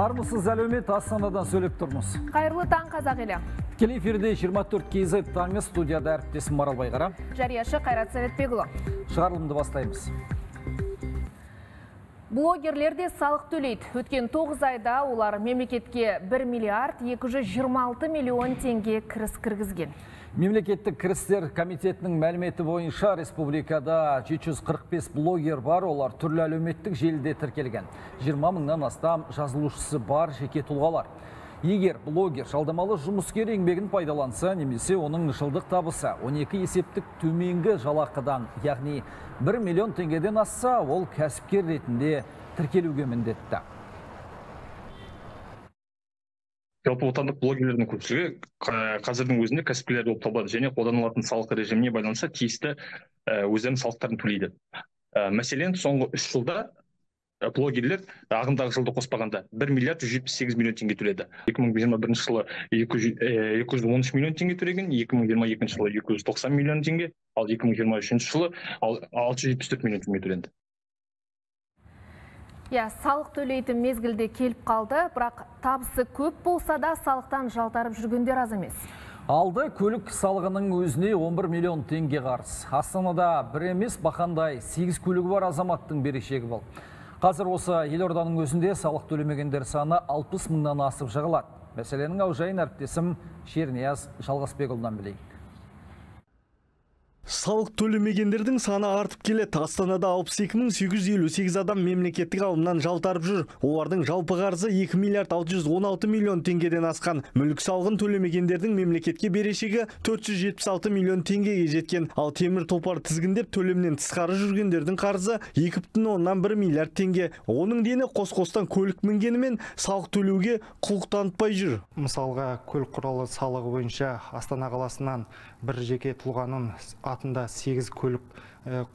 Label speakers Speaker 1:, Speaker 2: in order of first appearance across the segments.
Speaker 1: Армысыз әлеумет, Астанадан сөйлеп тұрмыз.
Speaker 2: Қайырлы таң, қазақ елі.
Speaker 1: Тікелей эфирде 24 KZ таңы, студияда әріптесім Марал Байғара.
Speaker 2: Жарияшы Қайрат Советбекұлы.
Speaker 1: Шығарылымды бастаймыз.
Speaker 2: Блогерлер де салық төлейді. Өткен 9 айда олар мемлекетке 1 миллиард 226 миллион теңге кіріс кіргізген.
Speaker 1: Мемлекеттік кірістер комитетінің мәліметі бойынша республикада 745 блогер бар, олар түрлі әлеуметтік желіде тіркелген. 20 мыңнан астам жазылушысы бар жеке тұлғалар. Егер блогер жалдамалы жұмыскер еңбегін пайдаланса, немесе оның жылдық табысы 12 есептік төменгі жалақыдан, яғни 1 миллион теңгеден асса, ол кәсіпкер ретінде тіркелуге міндетті.
Speaker 3: Жалпы отандық блогерлердің көпшілігі қазірдің өзінде кәсіпкерлер болып табылады және қолданылатын салық режиміне байланысты тиісті өздерінің салықтарын төлейді. Мәселен, соңғы 3 жылда блогерлер ағымдағы жылды қоспағанда 1 миллиард 178 миллион теңге төледі. 2021 жылы 213 миллион теңге төлеген, 2022 жылы 290 миллион теңге, ал 2023 жылы 674 миллион теңге төленді.
Speaker 2: Салық төлейтін мезгілде келіп қалды, бірақ табысы көп болса да салықтан жалтарып жүргендер аз емес.
Speaker 1: Алды көлік салығының өзіне 11 миллион теңге қарыз. Астанада бір емес бақандай 8 көлігі бар азаматтың берешегі бол. Қазір осы елорданың өзінде салық төлемегендер саны 60 мыңнан асып жығылады. Мәселенің аужайын әріптесім Шернияз Жалғасбекұлынан білейік.
Speaker 4: Салық төлемегендердің саны артып келеді. Астанада 62.858 адам мемлекеттік алымнан жалтарып жүр. Олардың жалпы қарызы 2 миллиард 616 миллион теңгеден асқан. Мүлік салығын төлемегендердің мемлекетке берешегі 476 миллион теңгеге жеткен. Ал темір тұлпар тізгіндеп төлемнен тысқары жүргендердің қарызы 2,1 миллиард теңге. Оның дені қос-қостан көлік мінгенімен салық төлеуге құлық танытпай жүр.
Speaker 5: Мысалға, көлік құралы салығы бойынша Астана қаласынан бір жеке тұлғаның атында 8 көлік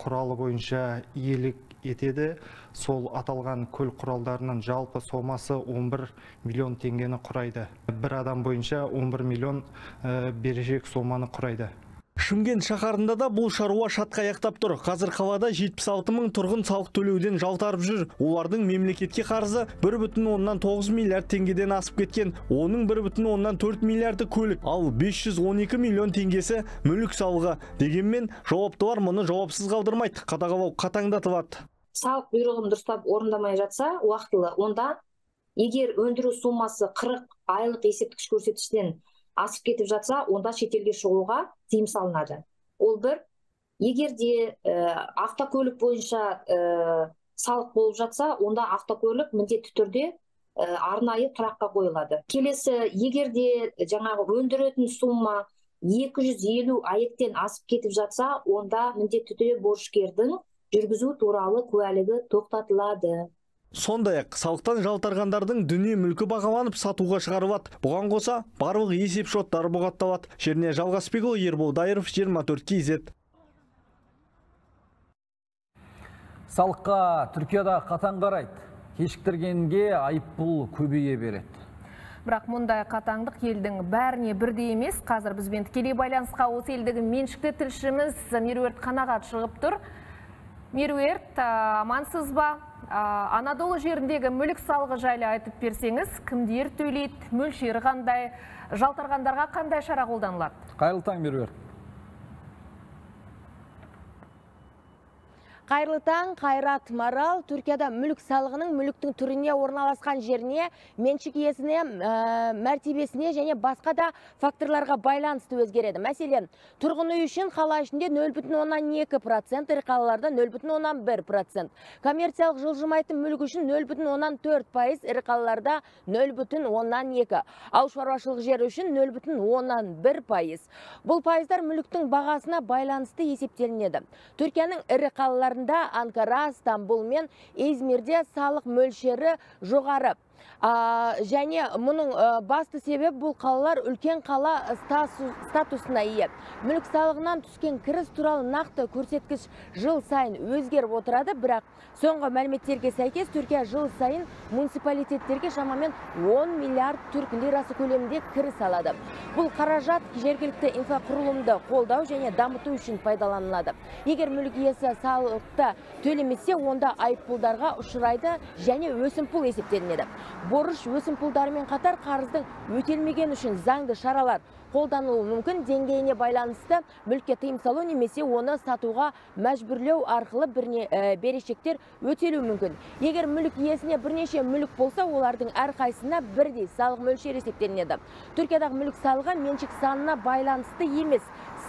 Speaker 5: құралы бойынша иелік етеді. Сол аталған көлік құралдарының жалпы сомасы 11 миллион теңгені құрайды. Бір адам бойынша 11 миллион берешек соманы құрайды.
Speaker 4: Шымкент шаһарында да бұл шаруа шатқа аяқтап тұр. Қазір қалада 76 мың тұрғын салық төлеуден жалтарып жүр. Олардың мемлекетке қарызы 1,9 миллиард теңгеден асып кеткен. Оның 1,4 миллиарды көлік, ал 512 миллион теңгесі мүлік салығы. Дегенмен жауаптылар мұны жауапсыз қалдырмайды. Қадағалау қатаңдатылады.
Speaker 6: Салық бұйрығын дұрыстап орындамай жатса, уақытылы, онда егер өндіру суммасы 40 айлық есептік көрсеткіштен асып кетіп жатса, онда шетелге шығуға тыйым салынады. Ол бір, егер де автокөлік бойынша салық болып жатса, онда автокөлік міндетті түрде арнайы тұраққа қойылады. Келесі, егер де жаңағы өндіретін сумма 250 аектен асып кетіп жатса, онда міндетті түрде борышкердің жүргізу туралы куәлігі тоқтатылады.
Speaker 4: Сондай-ақ салықтан жалтарғандардың дүние мүлкі бағаланып сатуға шығарылады. Бұған қоса барлық есеп шоттары бұғатталады. Шернияз Жалғасбекұлы, Ербол Дайыров, 24 KZ.
Speaker 1: Салыққа Түркияда қатаң қарайды. Кешіктіргенге айыппұл көбейе береді.
Speaker 2: Бірақ мұндай қатаңдық елдің бәріне бірдей емес. Қазір бізбен тікелей байланысқа осы елдегі меншікті тілшіміз Меруерт Қанағат шығып тұр. Меруерт, амансыз ба? Анадолы жеріндегі мүлік салығы жайлы айтып берсеңіз, кімдер төлейді, мөлшері қандай, жалтарғандарға қандай шара қолданылады?
Speaker 1: Қайырлы таң, Меруерт.
Speaker 7: Қайырлы таң, Қайрат, Марал. Түркияда мүлік салығының мүліктің түріне орналасқан жеріне, меншік иесіне, мәртебесіне және басқа да факторларға байланысты өзгереді. Мәселен, тұрғын үй үшін қала ішінде 0,2%, ірі қалаларда 0,1%. Коммерциялық жылжымайтын мүлік үшін 0,4%, ірі қалаларда 0,2%. Ауыл шаруашылық жері үшін 0,1%. Бұл пайыздар мүліктің бағасына байланысты есептелінеді. Түркияның ірі қалалар Анкара, Стамбул мен Измирде салық мөлшері жоғары. Және мұның басты себеп бұл қалалар үлкен қала статусына ие. Мүлік салығынан түскен кіріс туралы нақты көрсеткіш жыл сайын өзгеріп отырады, бірақ соңғы мәліметтерге сәйкес Түркия жыл сайын муниципалитеттерге шамамен 10 миллиард түрік лирасы көлемінде кіріс алады. Бұл қаражат жергілікті инфрақұрылымды қолдау және дамыту үшін пайдаланылады. Егер мүлік иесі салықты төлемесе, онда айыппұлдарға ұшырайды және өсімпұл есептелінеді. Борыш өсімпұлдарымен қатар қарыздың өтелмеген үшін заңды шаралар қолданылуы мүмкін. Деңгейіне байланысты мүлікке тыйым салу немесе оны сатуға мәжбүрлеу арқылы берешектер өтелуі мүмкін. Егер мүлік иесіне бірнеше мүлік болса, олардың әрқайсысына бірдей салық мөлшері есептелінеді. Түркиядағы мүлік салығы меншік санына байланысты емес,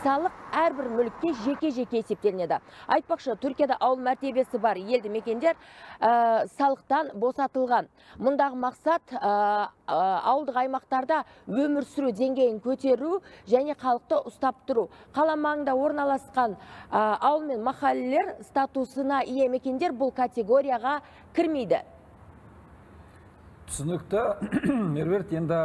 Speaker 7: салық әрбір мүлікке жеке-жеке есептелінеді. Айтпақшы, Түркияда ауыл мәртебесі бар елді мекендер салықтан босатылған. Мұндағы мақсат ауылдық аймақтарда өмір сүру деңгейін көтеру және халықты ұстап тұру. Қала маңында орналасқан ауыл мен махаллелер статусына ие мекендер бұл категорияға кірмейді.
Speaker 1: Түсінікті. Меруерт, енді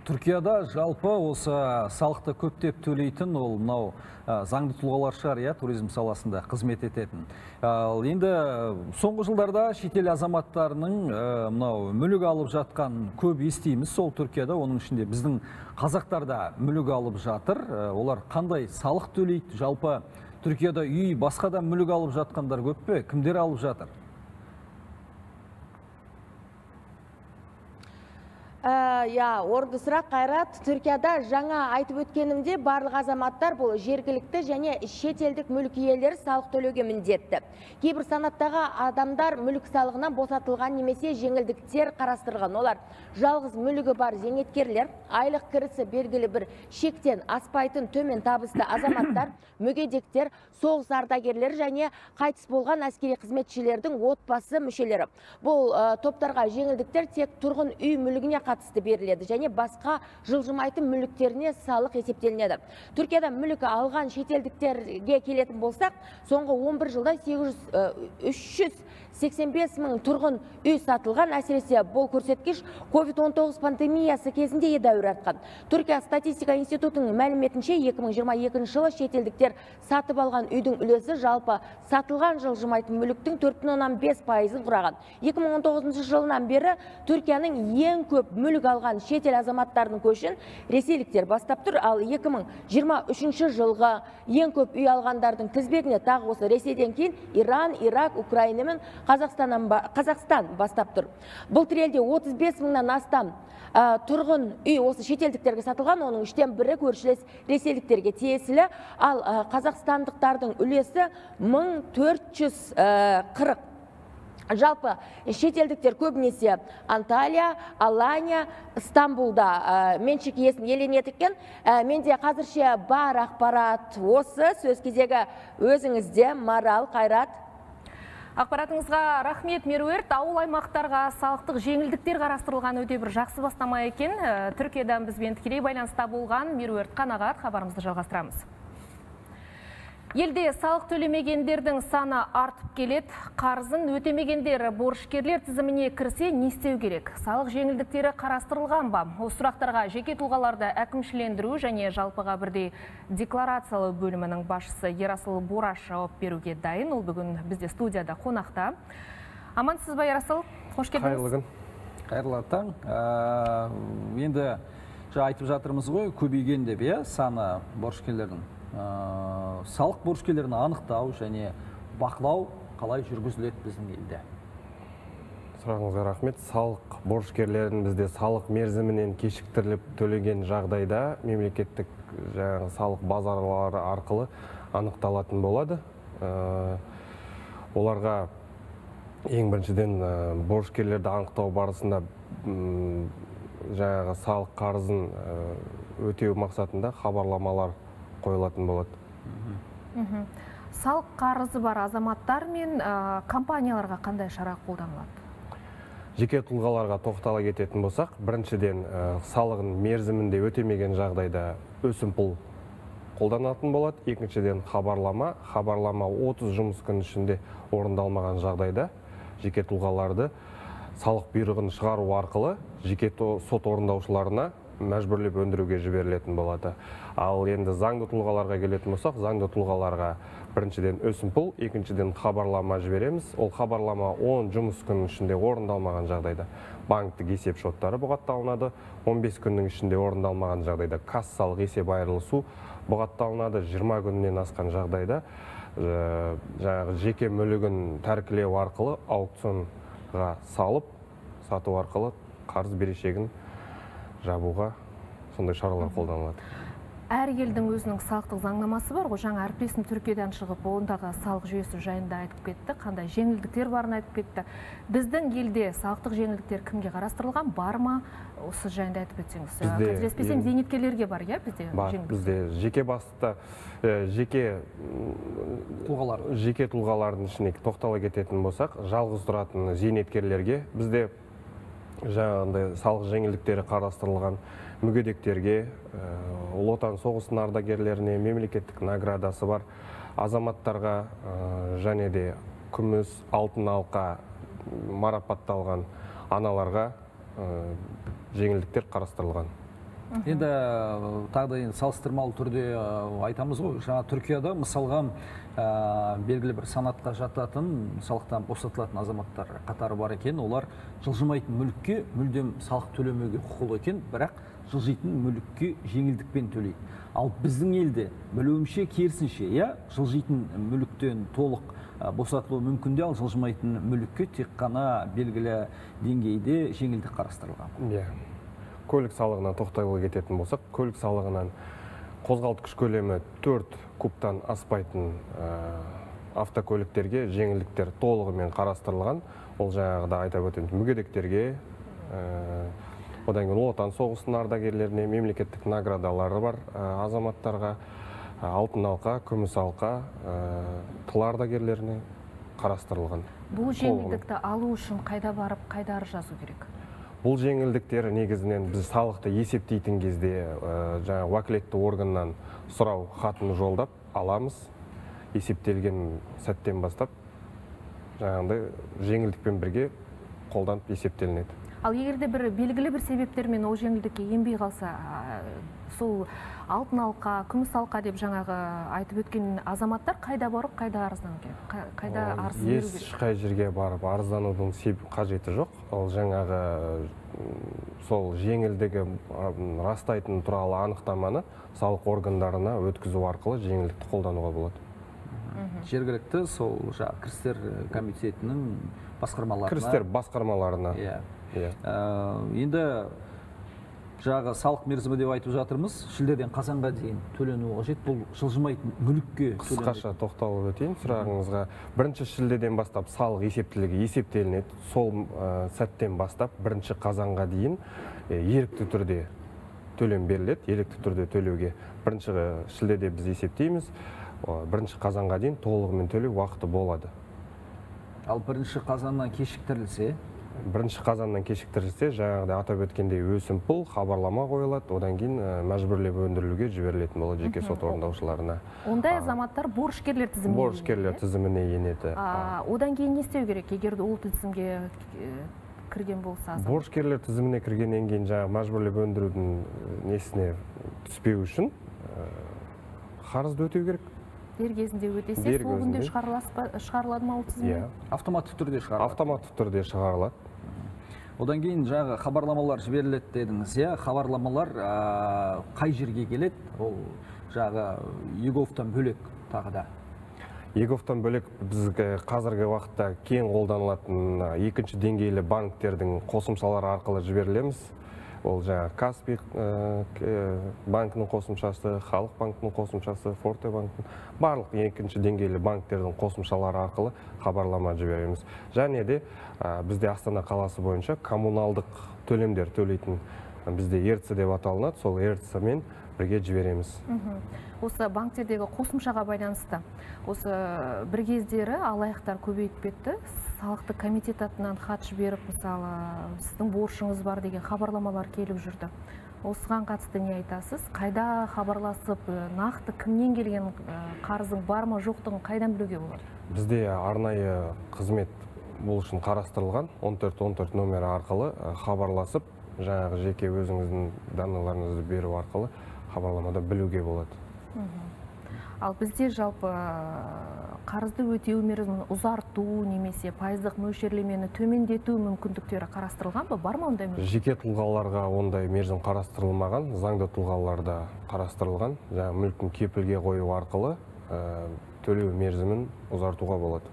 Speaker 1: Түркияда жалпы осы салықты көптеп төлейтін ол мынау заңды тұлғалар шығар, туризм саласында қызмет ететін. Енді соңғы жылдарда шетел азаматтарының мынау мүлік алып жатқан көп естиміз сол Түркияда, оның ішінде біздің қазақтарда мүлік алып жатыр. Олар қандай салық төлейді? Жалпы Түркияда үй, басқа да мүлік алып жатқандар көп пе? Кімдер алып жатыр?
Speaker 7: Орынды сұрақ, Қайрат. Түркияда жаңа айтып өткенімде барлық азаматтар бұл жергілікті және шетелдік мүлік иелері салық төлеуге міндетті. Кейбір санаттағы адамдар мүлік салығынан босатылған немесе жеңілдіктер қарастырылған. Олар жалғыз мүлігі бар зейнеткерлер, айлық кірісі белгілі бір шектен аспайтын төмен табысты азаматтар, мүгедектер, соғыс ардагерлері және қайтыс болған әскери қызметшілердің отбасы мүшелері. Бұл топтарға жеңілдіктер тек тұрғын үй мүлігіне қатысты беріледі және басқа жылжымайтын мүліктеріне салық есептелінеді. Түркияда мүлік алған шетелдіктерге келетін болсақ, соңғы 11 жылда 385 мың тұрғын үй сатылған. Әсіресе бұл көрсеткіш COVID-19 пандемиясы кезінде едәуір артқан. Түркия статистика институтының мәліметінше 2022 жылы шетелдіктер сатып алған үйдің үлесі жалпы сатылған жылжымайтын мүліктің 4,5%-ын құраған. 2019 жылынан бері Түркияның ең көп мүлік алған шетел азаматтарының көшін ресейліктер бастап тұр, ал 2023 жылғы ең көп үй алғандардың тізбегіне тағы осы Ресейден кейін Иран, Ирак, Украина мен Қазақстан бастап тұр. Бұл елде 35 мыңнан астам тұрғын үй осы шетелдіктерге сатылған, оның 3/1 көршілес ресейліктерге тиесілі, ал қазақстандықтардың үлесі 1440. Жалпы шетелдіктер көбінесе Анталия, Алания, Стамбулда меншік иесін иеленеді екен. Менде қазірше бар ақпарат осы. Сөз кезегі өзіңізде, Марал, Қайрат.
Speaker 2: Ақпаратыңызға рахмет, Меруерт. Ауыл аймақтарға салықтық жеңілдіктер қарастырылған өте бір жақсы бастама екен. Түркиядан бізбен тікелей байланыста болған Меруерт Қанағат, хабарымызды жалғастырамыз. Елде салық төлемегендердің саны артып келеді. Қарызын өтемегендер борышкерлер тізіміне кірсе не істеу керек? Салық жеңілдіктері қарастырылған ба? Осы сұрақтарға жеке тұлғаларды әкімшілендіру және жалпыға бірдей декларациялау бөлімінің басшысы Ерасыл Бораш жауап беруге дайын. Ол бүгін бізде студияда қонақта. Амансыз ба, Ерасыл? Қош келдіңіз.
Speaker 1: Қайырлы таң. Енді айтып жатырмыз ғой, көбейген деп, саны борышкерлердің. Салық борышкерлерін анықтау және бақылау қалай жүргізіледі біздің елде?
Speaker 8: Сұрағыңызға рахмет. Салық борышкерлерін бізде салық мерзімінен кешіктіріліп төлеген жағдайда мемлекеттік салық базарлары арқылы анықталатын болады. Оларға ең біріншіден борышкерлерді анықтау барысында салық қарызын өтеу мақсатында хабарламалар қойылатын болады.
Speaker 2: Салық қарызы бар азаматтар мен компанияларға қандай шара қолданылады?
Speaker 8: Жеке тұлғаларға тоқтала кететін болсақ, біріншіден салығын мерзімінде өтемеген жағдайда өсімпұл қолданатын болады. Екіншіден хабарлама 30 жұмыс күн ішінде орындалмаған жағдайда жеке тұлғаларды салық бұйрығын шығару арқылы жеке сот орындаушыларына мәжбүрлеп өндіруге жіберілетін болады. Ал енді заңды тұлғаларға келетін болсақ, заңды тұлғаларға біріншіден өсімпұл, екіншіден хабарлама жібереміз. Ол хабарлама 10 жұмыс күннің ішінде орындалмаған жағдайда банктік есеп шоттары бұғатталынады. 15 күннің ішінде орындалмаған жағдайда кассалық есеп айырылысу бұғатталынады. 20 күннен асқан жағдайда жеке мүлігін тәркілеу арқылы аукционға салып, сату арқылы қарыз берешегін жабуға сондай шаралар қолданылады.
Speaker 2: Әр елдің өзінің салықтық заңнамасы бар ғой. Жаңа әріптесім Түркиядан шығып, ондағы салық жүйесі жайында айтып кетті, қандай жеңілдіктер барын айтып кетті. Біздің елде салықтық жеңілдіктер кімге қарастырылған, бар ма? Осы жайында айтып кетсеңіз. Қателеспесем, зейнеткерлерге бар, иә, бізде?
Speaker 8: Бар, бізде жеке басты, жеке тұлғалардың ішіне тоқтала кететін болсақ, жалғыз тұратын зейнеткерлерге бізде жаңағындай салық жеңілдіктері қарастырылған, мүгедектерге, Ұлы Отан соғысының ардагерлеріне мемлекеттік наградасы бар азаматтарға және де күміс, алтын алқа марапатталған аналарға жеңілдіктер қарастырылған.
Speaker 1: Енді тағы да салыстырмалы түрде айтамыз ғой, жаңа Түркияда мысалға белгілі бір санатқа жататын, салықтан босатылатын азаматтар қатары бар екен, олар жылжымайтын мүлікке мүлдем салық төлемеуге құқылы екен, бірақ жылжитын мүлікке жеңілдікпен төлейді. Ал біздің елде білуімше керісінше, жылжитын мүліктен толық босатылуы мүмкін де, ал жылжымайтын мүлікке тек қана белгілі деңгейде жеңілдік қарастырылған.
Speaker 8: Көлік салығынан тоқтала кететін болсақ, көлік салығынан қозғалтқыш көлемі 4 кубтан аспайтын автокөліктерге жеңілдіктер толығымен қарастырылған. Ол жаңағыда айтып өткен мүгедектерге, одан кейін Ұлы Отан соғысының ардагерлеріне мемлекеттік наградалары бар азаматтарға, алтын алқа, күміс алқа, тыл ардагерлеріне қарастырылған.
Speaker 2: Бұл жеңілдікті алу үшін қайда барып, қайда арыз жазу керек?
Speaker 8: Бұл жеңілдіктер негізінен біз салықты есептейтін кезде жаңа уәкілетті органнан сұрау хатын жолдап аламыз. Есептелген сәттен бастап жаңағындай жеңілдікпен бірге қолданып есептелінеді.
Speaker 2: Ал егерде бір белгілі бір себептермен ол жеңілдікке енбей қалса, сол алтын алқа, күміс алқа деп жаңағы айтып өткен азаматтар қайда барып, қайда арыздану керек? Қайда арыз беру керек?
Speaker 8: Ешқай жерге барып арызданудың қажеті жоқ. Ол жаңағы сол жеңілдігі растайтын туралы анықтаманы салық органдарына өткізу арқылы жеңілдікті қолдануға болады.
Speaker 1: Жергілікті сол кірістер комитетінің басқармаларына.
Speaker 8: Кірістер басқармаларына.
Speaker 1: Енді жағы салық мерзімі деп айтып жатырмыз, шілдеден қазанға дейін төленуі қажет. Бұл жылжымайтын мүлікке
Speaker 8: қысқаша тоқталып өтейін сұрағыңызға. Бірінші шілдеден бастап салық есептілігі есептелінеді. Сол сәттен бастап бірінші қазанға дейін ерікті түрде төлем беріледі. Ерікті түрде төлеуге бірінші шілдеде біз есептейміз. Бірінші қазанға дейін толығымен төлеу уақыты болады.
Speaker 1: Ал бірінші қазаннан кешіктірілсе?
Speaker 8: Бірінші қазаннан кешіктірілсе, жаңағыда атап өткендей өсімпұл, хабарлама қойылады, одан кейін мәжбүрлеп өндірілуге жіберілетін болады жеке сот орындаушыларына.
Speaker 2: Ондай азаматтар борышкерлер тізіміне енеді.
Speaker 8: Борышкерлер тізіміне енеді.
Speaker 2: Одан кейін не істеу керек, егер ол тізімге кірген болса?
Speaker 8: Борышкерлер тізіміне кіргеннен кейін жаңағы мәжбүрлеп өндірудің несіне түспеу үшін қарызды өтеу керек.
Speaker 2: Дер кезінде өтесе, сол күнде шығарылады ма ол тізімнен?
Speaker 1: Автоматты түрде шығарылады.
Speaker 8: Автоматты түрде шығарылады.
Speaker 1: Одан кейін жағы хабарламалар жіберіледі дедіңіз, хабарламалар қай жерге келеді? Ол жағы ЕГОВтан бөлек тағы да.
Speaker 8: ЕГОВтан бөлек бізге қазіргі уақытта кең қолданылатын екінші деңгейлі банктердің қосымшалары арқылы жіберілеміз. Ол жаңа Каспий банкінің қосымшасы, Халық банкінің қосымшасы, Форте банкінің барлық екінші деңгейлі банктердің қосымшалары арқылы хабарлама жібереміз. Және де бізде Астана қаласы бойынша коммуналдық төлемдер төлейтін бізде ЕРЦ деп аталынады, сол ЕРЦ-мен бірге жібереміз.
Speaker 2: Осы банктердегі қосымшаға байланысты, осы бір кездері алаяқтар көбейіп кетті. Салықтық комитет атынан хат жіберіп, мысалы, сіздің борышыңыз бар деген хабарламалар келіп жүрді. Осыған қатысты не айтасыз? Қайда хабарласып, нақты кімнен келген қарызың бар ма, жоқтығын қайдан білуге болады?
Speaker 8: Бізде арнайы қызмет бұл үшін қарастырылған 1414 номері арқылы хабарласып, жаңағы жеке өзіңіздің данныйларыңызды беру арқылы хабарламада білуге болады.
Speaker 2: Ал бізде жалпы қарызды өтеу мерзімін ұзарту немесе пайыздық мөлшерлемені төмендету мүмкіндіктері қарастырылған ба? Бар ма ондай мерзім?
Speaker 8: Жеке тұлғаларға ондай мерзім қарастырылмаған, заңды тұлғаларда қарастырылған. Жаңа мүлкін кепілге қою арқылы төлеу мерзімін ұзартуға болады.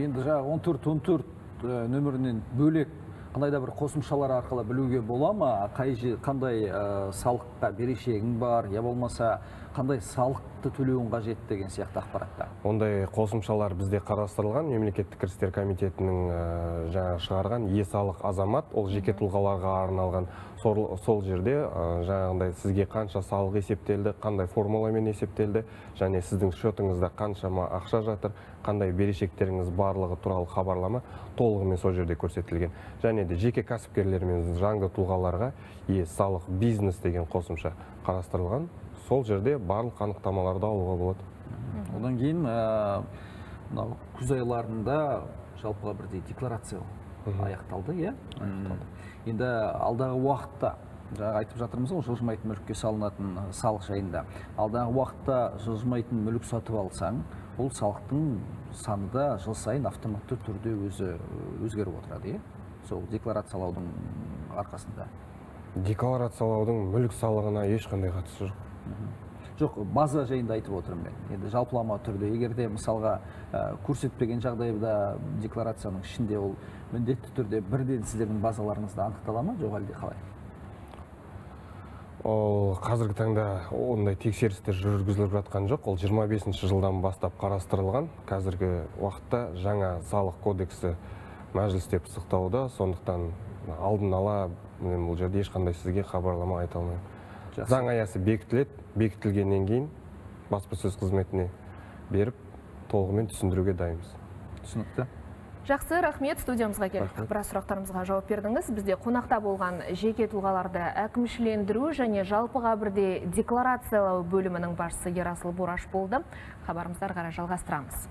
Speaker 1: Енді жаңа 1414 нөмірінен бөлек қандай да бір қосымшалар арқылы білуге бола ма? Қандай салыққа берешегің бар, я болмаса қандай салықты төлеуің қажет деген сияқты ақпаратта?
Speaker 8: Ондай қосымшалар бізде қарастырылған. Мемлекеттік кірістер комитетінің жаңа шығарған е-салық азамат, ол жеке тұлғаларға арналған. Сол жерде жаңағындай сізге қанша салық есептелді, қандай формуламен есептелді, және сіздің шотыңызда қаншама ақша жатыр, қандай берешектеріңіз барлығы туралы хабарлама толығымен сол жерде көрсетілген. Және де жеке кәсіпкерлер мен заңды тұлғаларға е-салық бизнес деген қосымша қарастырылған. Сол жерде барлық анықтамаларды алуға болады.
Speaker 1: Одан кейін күз айларында жалпыға бірдей декларация аяқталды, иә? Енді алдағы уақытта, жаңа айтып жатырмыз ғой, жылжымайтын мүлікке салынатын салық жайында. Алдағы уақытта жылжымайтын мүлік сатып алсаң, ол салықтың саны да жыл сайын автоматты түрде өзгеріп отырады, иә? Сол декларациялаудың арқасында.
Speaker 8: Декларациялаудың мүлік салығына ешқандай қатысы жоқ.
Speaker 1: Жоқ, база жайында айтып отырмын мен. Енді жалпылама түрде, егерде мысалға көрсетпеген жағдайда декларацияның ішінде ол міндетті түрде бірден сіздердің базаларыңызда анықтала ма, жоқ әлде қалай?
Speaker 8: Ол қазіргі таңда ондай тексерістер жүргізіліп жатқан жоқ. Ол 25-ші жылдан бастап қарастырылған. Қазіргі уақытта жаңа салық кодексі мәжілісте пысықтауда, сондықтан алдын ала бұл жерде ешқандай сізге хабарлама айта алмаймын. Заң аясы бекітілгеннен кейін баспасөз қызметіне беріп, толығымен түсіндіруге дайынбыз.
Speaker 1: Түсінікті.
Speaker 2: Жақсы, рахмет, студиямызға келіп. Біраз сұрақтарымызға жауап бердіңіз. Бізде қонақта болған жеке тұлғаларды әкімшілендіру және жалпыға бірде декларациялау бөлімінің басшысы Ерасыл Бораш болды. Хабарымыздар қара жалғастырамыз.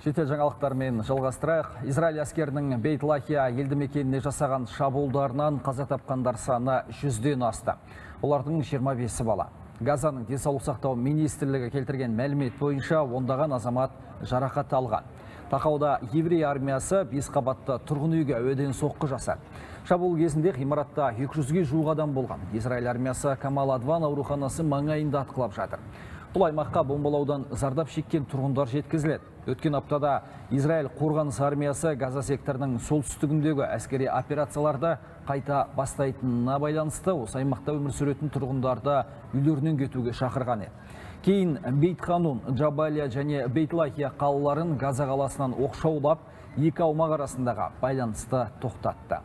Speaker 1: Шетел жаңалықтармен жалғастырайық. Израиль әскерінің Бейт-Лахия елді мекеніне жасаған шабуылдарынан қаза тапқандар саны 100-ден асты. Олардың 25-і бала. Газаның денсаулық сақтау министрлігі келтірген мәлімет бойынша ондаған азамат жарақат алған. Тақауда еврей армиясы 5 қабатты тұрғын үйге әуеден соққы жасады. Шабуыл кезінде ғимаратта 200-ге жуық адам болған. Израиль армиясы Камал Адван ауруханасы маңайында атқылап жатыр. Бұл аймаққа бомбалаудан зардап шеккен тұрғындар жеткізіледі. Өткен аптада Израиль қорғаныс армиясы Газа секторының солтүстігіндегі әскери операцияларды қайта бастайтынына байланысты осы аймақта өмір сүретін тұрғындарды үйлерінен кетуге шақырған еді. Кейін Бейт-Ханун, Джабалия және Бейт-Лахия қалаларын Газа қаласынан оқшаулап, екі аумақ арасындағы байланысты тоқтатты.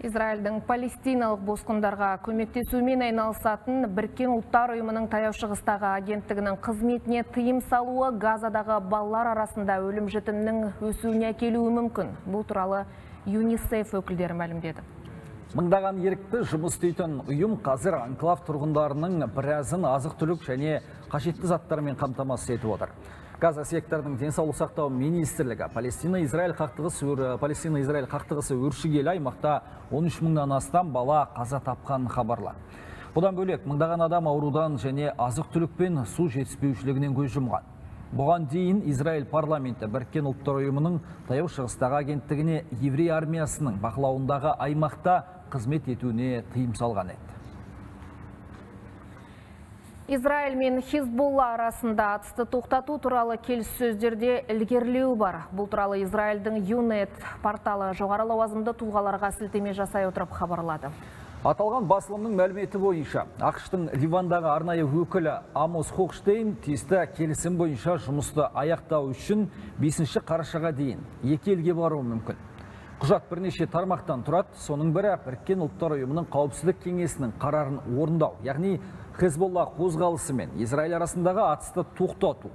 Speaker 2: Израильдің палестиналық босқындарға көмектесумен айналысатын Біріккен ұлттар ұйымының таяу шығыстағы агенттігінің қызметіне тыйым салуы Газадағы балалар арасында өлім жітімнің өсуіне әкелуі мүмкін. Бұл туралы ЮНИСЕФ өкілдері мәлімдеді.
Speaker 1: Мыңдаған ерікті жұмыс істейтін ұйым қазір анклав тұрғындарының біразын азық-түлік және қажетті заттармен қамтамасыз етіп отыр. Газа секторының денсаулық сақтау министрлігі Палестина-Израиль қақтығысы өршігелі аймақта 13 мыңнан астам бала қаза тапқан хабарлады. Бұдан бөлек мыңдаған адам аурудан және азық-түлік пен су жетіспеушілігінен көз жұмған. Бұған дейін Израиль парламенті Біріккен ұлттар ұйымының таяу шығыстағы агенттігіне еврей армиясының бақылауындағы аймақта қызмет етуіне тыйым салған еді.
Speaker 2: Израиль мен Хизболла арасында атысты тоқтату туралы келіссөздерде ілгерілеу бар. Бұл туралы Израильдің Юнет порталы жоғары лауазымды тұлғаларға сілтеме жасай отырып хабарлады.
Speaker 1: Аталған басылымның мәліметі бойынша, ақш-тың Ливандағы арнайы өкілі Амос Хокштейн тиісті келісім бойынша жұмысты аяқтау үшін 5 қарашаға дейін екі елге баруы мүмкін. Құжат бірнеше тармақтан тұрады, соның бірі Біріккен ұлттар ұйымының қауіпсіздік кеңесінің қарарын орындау, яғни Хезболла қозғалысы мен Израиль арасындағы атысты тоқтату.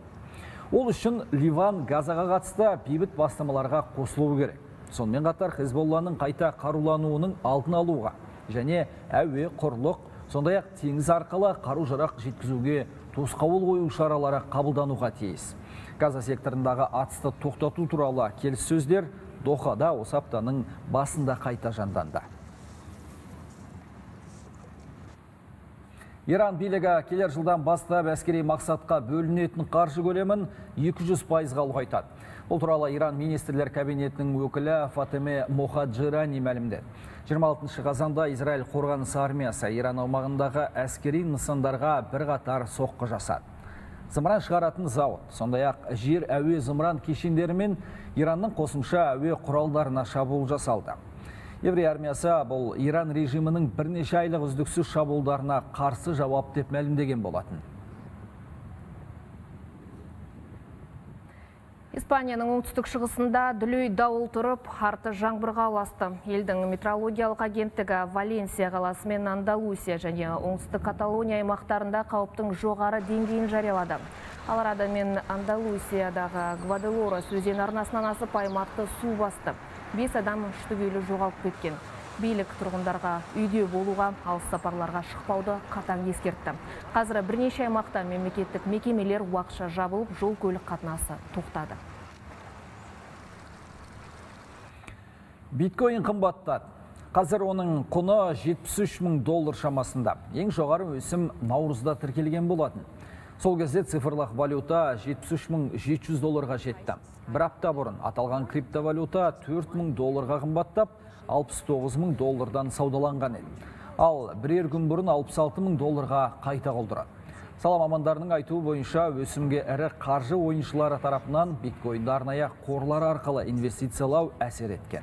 Speaker 1: Ол үшін Ливан Газаға қатысты бейбіт бастамаларға қосылуы керек. Сонымен қатар Хезболланың қайта қарулануының алдын алуға және әуе, құрлық, сондай-ақ теңіз арқылы қару-жарақ жеткізуге тосқауыл қою шаралары қабылдануға тиіс. Газа секторындағы атысты тоқтату туралы келіссөздер Дохада осы аптаның басында қайта жанданды. Иран билігі келер жылдан бастап әскери мақсатқа бөлінетін қаржы көлемін 200%-ға ұлғайтады. Бұл туралы Иран министрлер кабинетінің өкілі Фатеме Мохаджирани мәлімдеді. 26 қазанда Израиль қорғаныс армиясы Иран аумағындағы әскери нысандарға бірқатар соққы жасады. зымыран шығаратын зауыт, сондай-ақ жер әуе зымыран кешендері мен Иранның қосымша әуе құралдарына шабуыл жасалды. Еврей армиясы бұл Иран режимінің бірнеше айлық үздіксіз шабуылдарына қарсы жауап деп мәлімдеген болатын.
Speaker 2: Испанияның оңтүстік шығысында дүлей дауыл тұрып, арты жаңбырға ұласты. Елдің метеорологиялық агенттігі Валенсия қаласы мен Андалусия және оңтүстік Каталония аймақтарында қауіптің жоғары деңгейін жариялады. Ал арада мен Андалусиядағы Гваделорос өзен арнасынан асып аймақты су басты. 5 адам түгелі жоғалып кеткен. Билік тұрғындарға үйде болуға, алыс сапарларға шықпауды қатаң ескертті. Қазір бірнеше аймақта мемлекеттік мекемелер уақытша жабылып, жол көлік қатынасы тоқтады.
Speaker 1: Биткоин қымбаттады. Қазір оның құны $73.000 шамасында. Ең жоғары өсім наурызда тіркелген болатын. Сол кезде цифрлық валюта $73.700 жетті. Бір апта бұрын аталған криптовалюта $4.000 қымбаттап, $69.000 саудаланған еді. Ал бірер күн бұрын $66.000 қайта құлдырады. Сала мамандарының айтуы бойынша өсімге ірі қаржы ойыншылары тарапынан биткоинді арнайы қорлар арқылы инвестициялау әсер еткен.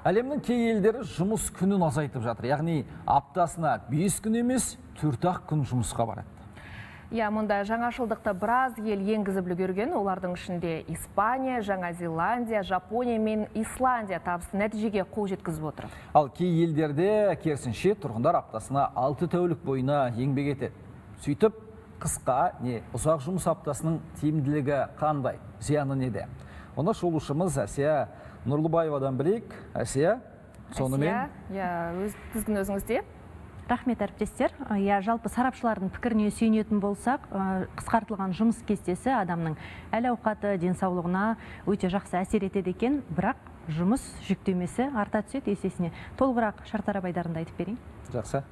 Speaker 1: Әлемнің кей елдері жұмыс күнін азайтып жатыр. Яғни аптасына 5 күн емес, 4-ақ күн жұмысқа барады.
Speaker 2: Мұнда жаңашылдықты біраз ел енгізіп үлгерген. Олардың ішінде Испания, Жаңа Зеландия, Жапония мен Исландия табысты нәтижеге қол жеткізіп отыр.
Speaker 1: Ал кей елдерде керісінше тұрғындар аптасына 6 тәулік бойына еңбек етеді. Сөйтіп, қысқа не ұзақ жұмыс аптасының тиімділігі қандай, зияны неде? Оны шолушымыз Әсия Нұрлыбаевадан білейік. Әсия, сонымен?
Speaker 2: Өз тізгін өзіңізде.
Speaker 9: Рахмет әріптестер. Жалпы сарапшылардың пікіріне сүйенетін болсақ, қысқартылған жұмыс кестесі адамның әл-ауқаты, денсаулығына өте жақсы әсер етеді екен, бірақ жұмыс жүктемесі арта түседі есесіне. Толығырақ Шартарап айдарында айтып берейін.
Speaker 1: Жақсы.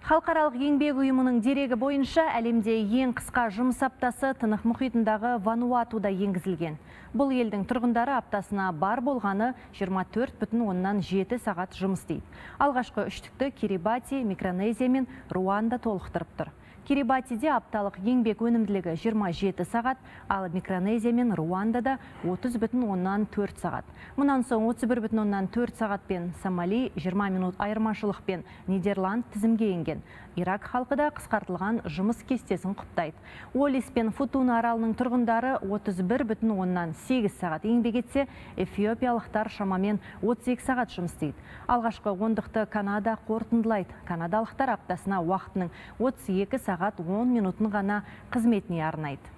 Speaker 9: Халықаралық еңбек ұйымының дерегі бойынша әлемде ең қысқа жұмыс аптасы Тынық мұхитындағы Вануатуда енгізілген. Бұл елдің тұрғындары аптасына бар болғаны 24,7 сағат жұмыс істейді. Алғашқы үштікті Кирибати, Микронезия мен Руанда толықтырып тұр. Кирибатиде апталық еңбек өнімділігі 27 сағат, ал Микронезия мен Руандада 30,4 сағат. Мұнан соң 31,4 сағатпен Сомали 20 минут айырмашылықпен Нидерланд тізімге енген. Ирак халқы да қысқартылған жұмыс кестесін құптайды. Уоллис пен Футуна аралының тұрғындары 31,8 сағат еңбек етсе, эфиопиялықтар шамамен 32 сағат жұмыс істейді. Алғашқы ондықты Канада қорытындылайды. Канадалықтар аптасына уақытының 32 сағат 10 минутын ғана қызметіне арнайды.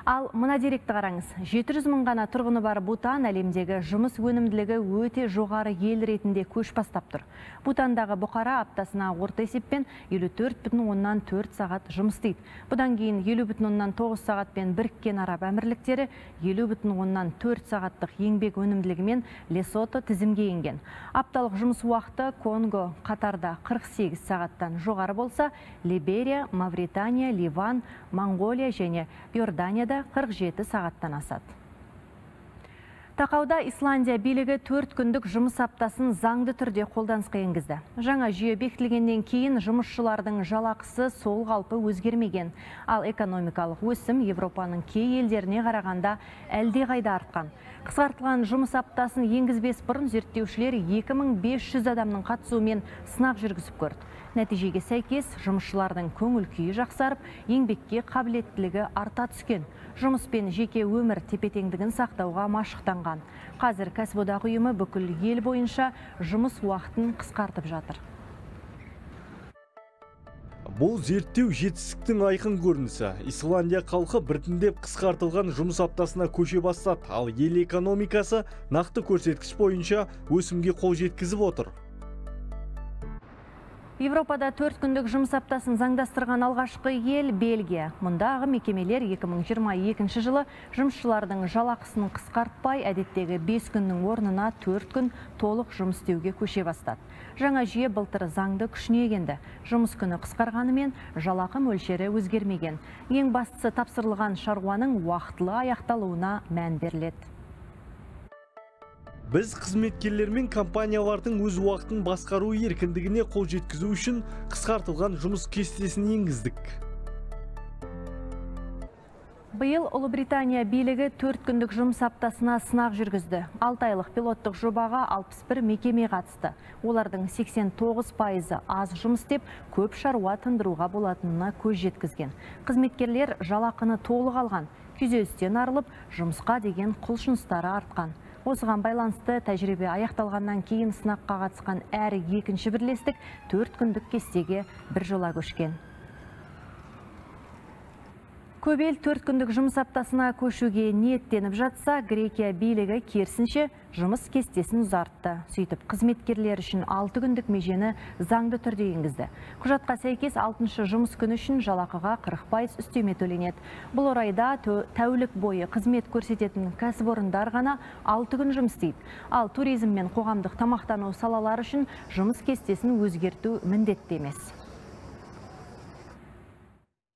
Speaker 9: Ал мына деректі қараңыз. 700 мың ғана тұрғыны бар Бутан әлемдегі жұмыс өнімділігі өте жоғары ел ретінде көш бастап тұр. Бутандағы бұқара аптасына орта есеппен 54,4 сағат жұмыс істейді. Бұдан кейін 50,9 сағатпен Біріккен Араб Әмірліктері 50,4 сағаттық еңбек өнімділігімен Лесото тізімге енген. Апталық жұмыс уақыты Конго, Қатарда 48 сағаттан жоғары болса, Либерия, Мавритания, Ливан, Монголия және Иорданияда 47 сағаттан асады. Тақауда Исландия билігі 4 күндік жұмыс аптасын заңды түрде қолданысқа енгізді. Жаңа жүйе бекітілгеннен кейін жұмысшылардың жалақысы сол қалпы өзгермеген. Ал экономикалық өсім Европаның кей елдеріне қарағанда әлдеқайда артқан. Қысқартылған жұмыс аптасын енгізбес бұрын зерттеушілер 2500 адамның қатысуымен сынақ жүргізіп көрді. Нәтижеге сәйкес жұмысшылардың көңіл күйі жақсарып, еңбекке қабілеттілігі арта түскен. Жұмыс пен жеке өмір тепе-теңдігін сақтауға машықтанған. Қазір кәсіподақ ұйымы бүкіл ел бойынша жұмыс уақытын қысқартып жатыр.
Speaker 4: Бұл зерттеу жетістіктің айқын көрінісі. Исландия халқы біртіндеп қысқартылған жұмыс аптасына көше бастады, ал ел экономикасы нақты көрсеткіш бойынша өсімге қол жеткізіп отыр.
Speaker 9: Европада 4 күндік жұмыс аптасын заңдастырған алғашқы ел Бельгия. Мұндағы мекемелер 2022 жылы жұмысшылардың жалақысын қысқартпай, әдеттегі 5 күннің орнына 4 күн толық жұмыс істеуге көше бастады. Жаңа жүйе былтыр заңды күшіне енді. Жұмыс күні қысқарғанымен жалақы мөлшері өзгермеген. Ең бастысы тапсырылған шаруаның уақытылы аяқталуына мән беріледі.
Speaker 4: Біз қызметкерлер мен компаниялардың өз уақытын басқару еркіндігіне қол жеткізу үшін қысқартылған жұмыс кестесін енгіздік.
Speaker 9: Биыл Ұлыбритания билігі 4 күндік жұмыс аптасына сынақ жүргізді. 6 айлық пилоттық жобаға 61 мекеме қатысты. Олардың 89% аз жұмыс деп, көп шаруа тындыруға болатынына көз жеткізген. Қызметкерлер жалақыны толық алған, күйзелістен арылып, жұмысқа деген құлшыныстары артқан. Осыған байланысты тәжірибе аяқталғаннан кейін сынаққа қатысқан әр екінші бірлестік 4 күндік кестеге біржола көшкен. Көп ел 4 күндік жұмыс аптасына көшуге ниеттеніп жатса, Грекия билігі керісінше жұмыс кестесін ұзартты. Сөйтіп, қызметкерлер үшін 6 күндік межені заңды түрде енгізді. Құжатқа сәйкес 6-шы жұмыс күні үшін жалақыға 40% үстеме төленеді. Бұл орайда тәулік бойы қызмет көрсететін кәсіпорындар ғана 6 күн жұмыс істейді. Ал туризм мен қоғамдық тамақтану салалары үшін жұмыс кестесін өзгерту міндетті емес.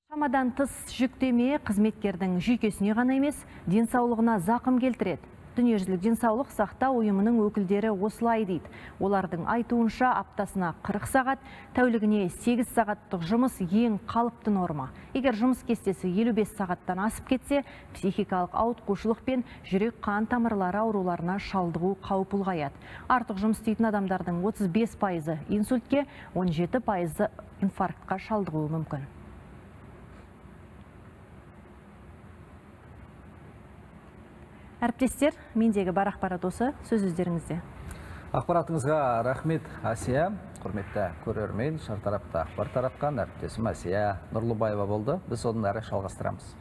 Speaker 9: Шамадан тыс жүктеме қызметкердің жүйкесіне ғана емес, денсаулығына зақым келтіреді. Дүниежүзілік денсаулық сақтау ұйымының өкілдері осылай дейді. Олардың айтуынша аптасына 40 сағат, тәулігіне 8 сағаттық жұмыс ең қалыпты норма. Егер жұмыс кестесі 55 сағаттан асып кетсе, психикалық ауытқушылық пен жүрек қан тамырлары ауруларына шалдығу қаупі ұлғаяды. Артық жұмыс істейтін адамдардың 35% инсультке, 17% инфарктқа шалдығуы мүмкін. Әріптестер, мендегі бар ақпарат осы, сөз өздеріңізде.
Speaker 1: Ақпаратыңызға рахмет, Асия. Құрметті көрермен, шартарапта ақпар таратқан әріптесім Асия Нұрлыбаева болды. Біз одан әрі жалғастырамыз.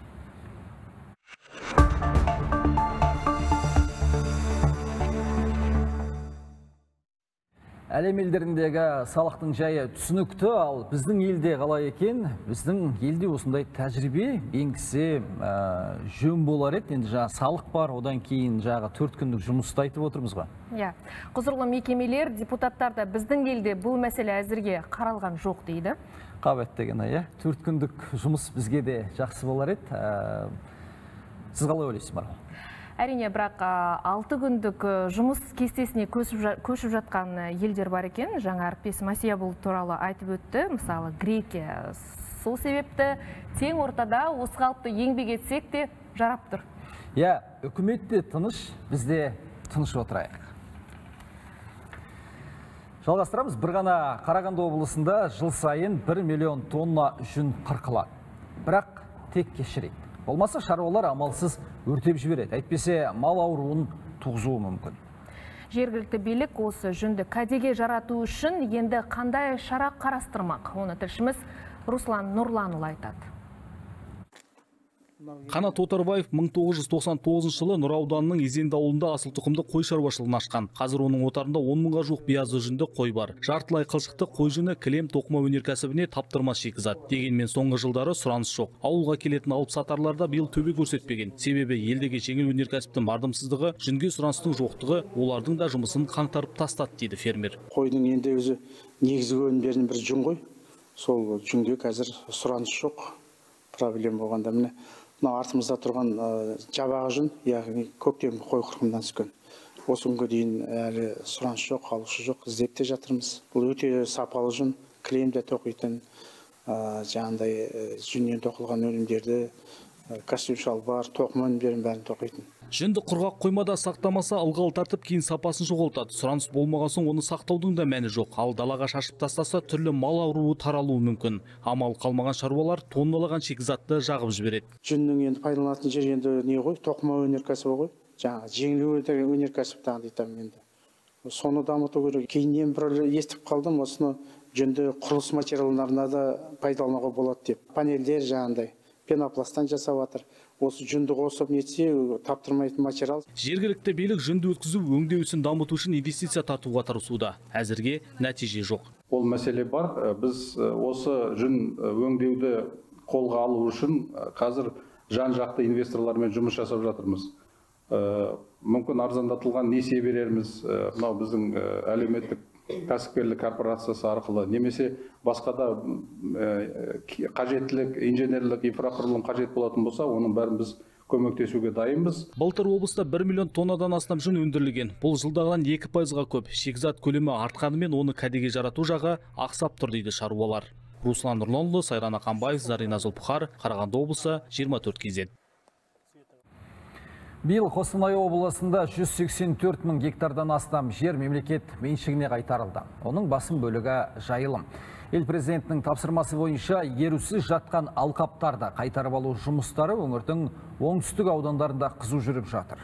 Speaker 1: Әлем елдеріндегі салықтың жайы түсінікті, ал біздің елде қалай екен? Біздің елде осындай тәжірибе енгізсе жөн болар еді. Енді жаңа салық бар, одан кейін жаңа 4 күндік жұмысты айтып отырмыз ғой.
Speaker 2: Құзырлы мекемелер, депутаттар да біздің елде бұл мәселе әзірге қаралған жоқ дейді.
Speaker 1: Қабет деген, 4 күндік жұмыс бізге де жақсы болар еді. Сіз қалай ойлайсыз, Марал?
Speaker 2: Әрине, бірақ 6 күндік жұмыс кестесіне көшіп жатқан елдер бар екен. Жаңа әріптесім Асия бұл туралы айтып өтті. Мысалы, Грекия. Сол себепті тең ортада осы қалыпты еңбек етсек те жарап тұр.
Speaker 1: Үкіметте тыныш, бізде тыныш отырайық. Жалғастырамыз. Бір ғана Қарағанды облысында жыл сайын 1 миллион тонна жүн қырқылады. Бірақ тек кешірейді. Болмаса шаруалар амалсыз өртеп жібереді. Әйтпесе мал ауруын туғызуы мүмкін.
Speaker 2: Жергілікті билік осы жүнді кәдеге жарату үшін енді қандай шара қарастырмақ? Оны тілшіміз Руслан Нұрланұлы айтады.
Speaker 10: Қанат Отарбаев 1999 жылы Нұра ауданының Изенді ауылында асыл тұқымды қой шаруашылығын ашқан. Қазір оның отарында 10 мыңға жуық биязы жүнді қой бар. Жартылай қылшықты қой жүні кілем тоқыма өнеркәсібіне таптырмас шикізат. Дегенмен соңғы жылдары сұраныс жоқ. Ауылға келетін алып сатарларда биыл төбе көрсетпеген. Себебі елдегі жеңіл өнеркәсіптің мардымсыздығы, жүнге сұраныстың жоқтығы олардың да жұмысын қаңтарып тастады дейді фермер.
Speaker 11: Қойдың енді өзі негізгі өнімдерінің бір жүн ғой. Сол жүнге қазір сұраныс жоқ. Проблема болғанда міне артымызда тұрған жабағы жүн, яғни көктем қой қырқымынан түскен. Осы күнге дейін әлі сұраныс жоқ, алушы жоқ, іздеп те жатырмыз. Бұл өте сапалы жүн, кілемде тоқитын, жаңағыдай жүннен тоқылған өнімдерді, костюм шалбар, тоқыма өнімдерін бәрін тоқитын.
Speaker 10: Жүнді құрғақ қоймада сақтамаса, ылғал тартып кейін сапасын жоғалтады. Сұраныс болмаған соң оны сақтаудың да мәні жоқ. Ал далаға шашып тастаса, түрлі мал ауруы таралуы мүмкін. Амал қалмаған шаруалар тонналаған шикізатты жағып жібереді.
Speaker 11: Жүннің енді пайдаланатын жер енді не ғой? Тоқыма өнеркәсібі ғой. Жаңа жеңіл өнеркәсіп тағы айтамын енді. Соны дамыту керек. Кейіннен бір естіп қалдым, осыны жүнді құрылыс материалдарына да пайдалануға болады деп. Панельдер жаңағыдай пенопласттан жасап жатыр. Осы жүнді қосып нетсе, таптырмайтын материал.
Speaker 10: Жергілікті билік жүнді өткізу өңдеу ісін дамыту үшін инвестиция тартуға тырысуда. Әзірге нәтиже жоқ.
Speaker 12: ол мәселе бар. Біз осы жүн өңдеуді қолға алу үшін қазір жан-жақты инвесторлармен жұмыс жасап жатырмыз. Мүмкін арзандатылған несие берерміз, мынау біздің әлеуметтік кәсіпкерлік корпорациясы арқылы, немесе басқа да қажеттілік, инженерлік инфрақұрылым қажет болатын болса, оның бәрін біз көмектесуге дайынбыз.
Speaker 10: Былтыр облыста 1 миллион тоннадан астам жүн өндірілген. Бұл жылдағыдан 2%-ға көп. Шикізат көлемі артқанымен оны кәдеге жарату жағы ақсап тұр дейді шаруалар. Руслан Нұрланұлы, Сайран Ақанбаев, Зарина Зұлпықар, Қарағанды облысы, 24 KZ.
Speaker 1: Биыл Қостанай облысында 184 мың гектардан астам жер мемлекет меншігіне қайтарылды. Оның басым бөлігі жайылым. Ел президентінің тапсырмасы бойынша игерусіз жатқан алқаптарды қайтарып алу жұмыстары өңірдің оңтүстік аудандарында қызу жүріп жатыр.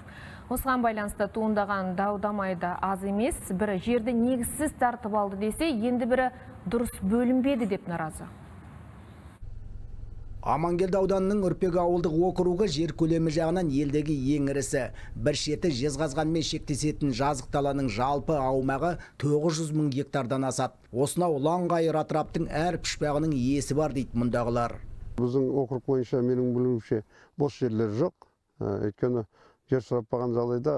Speaker 2: Осыған байланысты туындаған дау-дамайда аз емес, бірі жерді негізсіз тартып алды десе, енді бірі дұрыс бөлінбеді деп наразы.
Speaker 13: Амангелді ауданының Үрпек ауылдық окруғы жер көлемі жағынан елдегі ең ірісі. Бір шеті Жезқазғанмен шектесетін жазық даланың жалпы аумағы 900 мың гектардан асады. Осынау ұлан-ғайыр атыраптың әр пұшпағының иесі бар дейді мұндағылар.
Speaker 14: Біздің округ бойынша менің білуімше бос жерлер жоқ. Өйткені жер сұраппаған жағдайда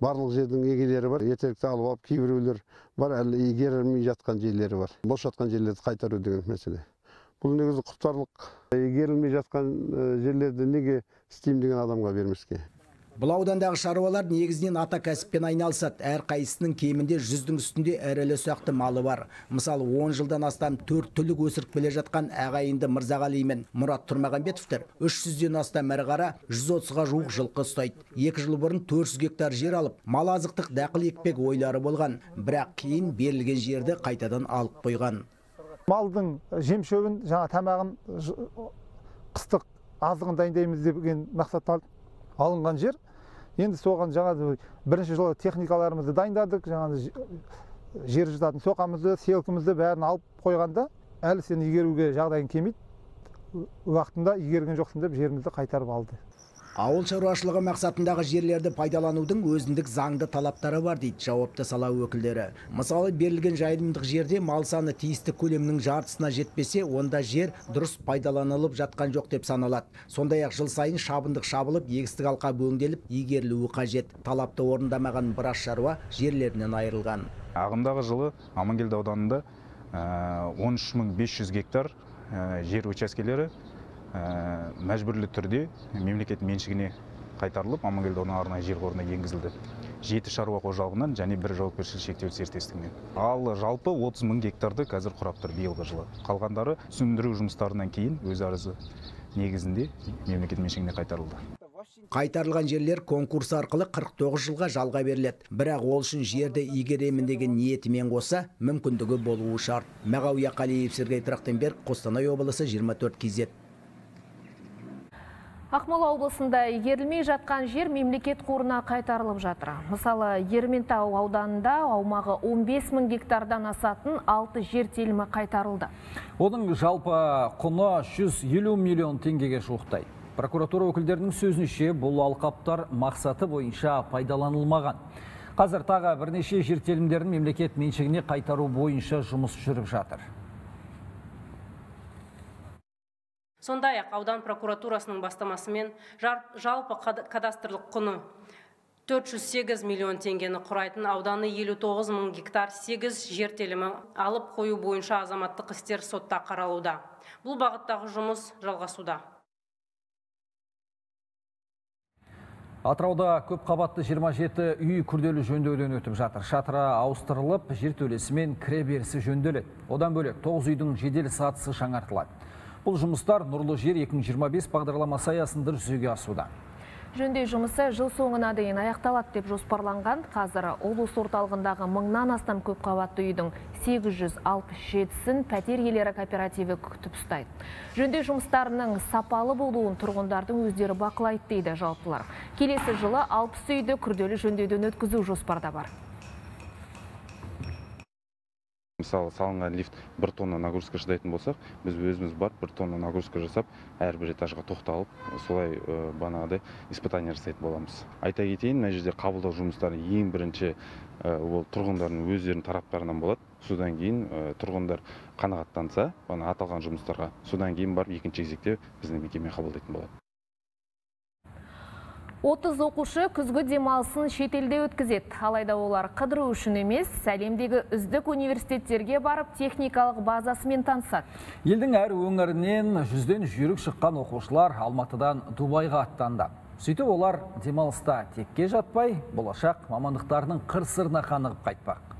Speaker 14: барлық жердің егелері бар. Ертеректе алып алып, кейбіреулер бар, әлі игерілмей жатқан жерлері бар. Бос жатқан жерлерді қайтару деген мәселе. Бұл негізі құптарлық. Игерілмей жатқан жерлерді неге істеймін деген адамға бермеске.
Speaker 13: Бұл аудандағы шаруалар негізінен ата кәсіппен айналысады. Әр қайсысының кемінде 100-дің үстінде ірілі-ұсақты малы бар. Мысалы, 10 жылдан астам 4 түлік өсіріп келе жатқан ағайынды Мырзағали мен Мұрат Тұрмағанбетовтер 300-ден астам ірі қара, 130-ға жуық жылқы ұстайды. 2 жыл бұрын 400 гектар жер алып, мал азықтық дақыл екпек ойлары болған. Бірақ кейін берілген жерді қайтадан алып қойған.
Speaker 15: Малдың жем-шөбін, жаңа тамағын, қыстық азығын дайындаймыз деген мақсатта алынған жер. Енді соған жаңа бірінші жылы техникаларымызды дайындадық, жаңа жер жыртатын соқамызды, селкімізді бәрін алып қойғанда, әлі сен игеруге жағдайын келмейді. Уақытында игерген жоқсын деп жерімізді қайтарып алды.
Speaker 13: Ауыл шаруашылығы мақсатындағы жерлерді пайдаланудың өзіндік заңды талаптары бар дейді жауапты сала өкілдері. Мысалы, берілген жайылымдық жерде мал саны тиісті көлемнің жартысына жетпесе, онда жер дұрыс пайдаланылып жатқан жоқ деп саналады. Сондай-ақ жыл сайын шабындық шабылып, егістік алқап өңделіп, игерілуі қажет. Талапты орындамаған біраз шаруа жерлерінен айырылған.
Speaker 16: Ағымдағы жылы Амангелді ауданында 13.500 гектар жер учаскелері мәжбүрлі түрде мемлекет меншігіне қайтарылып, Амангелді ауданының арнайы жер қорына енгізілді. 7 шаруа қожалығынан және 1 жауапкершілігі шектеулі серіктестігінен. Ал жалпы 30 мың гектарды қазір құрап тұр биылғы жылы. Қалғандары түсіндіру жұмыстарынан кейін өз арызы негізінде мемлекет меншігіне қайтарылды.
Speaker 13: Қайтарылған жерлер конкурс арқылы 49 жылға жалға беріледі. Бірақ ол үшін жерді игеремін деген ниетімен қоса мүмкіндігі болуы шарт. Мағауия Қалиев, Сергей Трахтенберг, Қостанай облысы, 24 KZ.
Speaker 2: Ақмола облысында игерілмей жатқан жер мемлекет қорына қайтарылып жатыр. Мысалы, Ерейментау ауданында аумағы 15 мың гектардан асатын 6 жер телімі қайтарылды.
Speaker 1: Оның жалпы құны 150 миллион теңгеге жуықтайды. Прокуратура өкілдерінің сөзінше бұл алқаптар мақсаты бойынша пайдаланылмаған. Қазір тағы бірнеше жер телімдерін мемлекет меншігіне қайтару бойынша жұмыс жүріп жатыр.
Speaker 17: Сондай-ақ аудан прокуратурасының бастамасымен жалпы кадастрлық құны 408 миллион теңгені құрайтын ауданы 59 мың гектар 8 жер телімі алып қою бойынша азаматтық істер сотта қаралуда. Бұл бағыттағы жұмыс жалғасуда.
Speaker 1: Атырауда көп қабатты 27 үй күрделі жөндеуден өтіп жатыр. Шатыры ауыстырылып, жер төлесімен кіреберісі жөнделеді. Одан бөлек 9 үйдің жедел сатысы жаңартылады. Бұл жұмыстар Нұрлы жер 2025 бағдарламасы аясында жүзеге асуда.
Speaker 2: Жөндеу жұмысы жыл соңына дейін аяқталады деп жоспарланған. Қазір облыс орталығындағы 1000-нан астам көп қабатты үйдің 867-сін пәтер иелері кооперативі күтіп ұстайды. Жөндеу жұмыстарының сапалы болуын тұрғындардың өздері бақылайды дейді жауаптылар. Келесі жылы 60 үйді күрделі жөндеуден өткізу жоспарда бар.
Speaker 18: мысалы салынған лифт 1 тонна нагрузка шыдайтын болсақ, біз өзіміз барып 1 тонна нагрузка жасап, әрбір этажға тоқталып, солай бағанағыдай испытание жасайтын боламыз. Айта кетейін, мына жерде қабылдау жұмыстары ең бірінші ол тұрғындардың өздерінің тараптарынан болады. Содан кейін тұрғындар қанағаттанса, аталған жұмыстарға, содан кейін барып екінші кезекте біздің мекеме қабылдайтын болады.
Speaker 2: 30 оқушы күзгі демалысын шетелде өткізеді. Алайда олар қыдыру үшін емес, әлемдегі үздік университеттерге барып техникалық базасымен танысады.
Speaker 1: Елдің әр өңірінен 100-ден жүйрік шыққан оқушылар Алматыдан Дубайға аттанды. Сөйтіп олар демалыста текке жатпай, болашақ мамандықтарының қыр-сырына қанығып қайтпақ.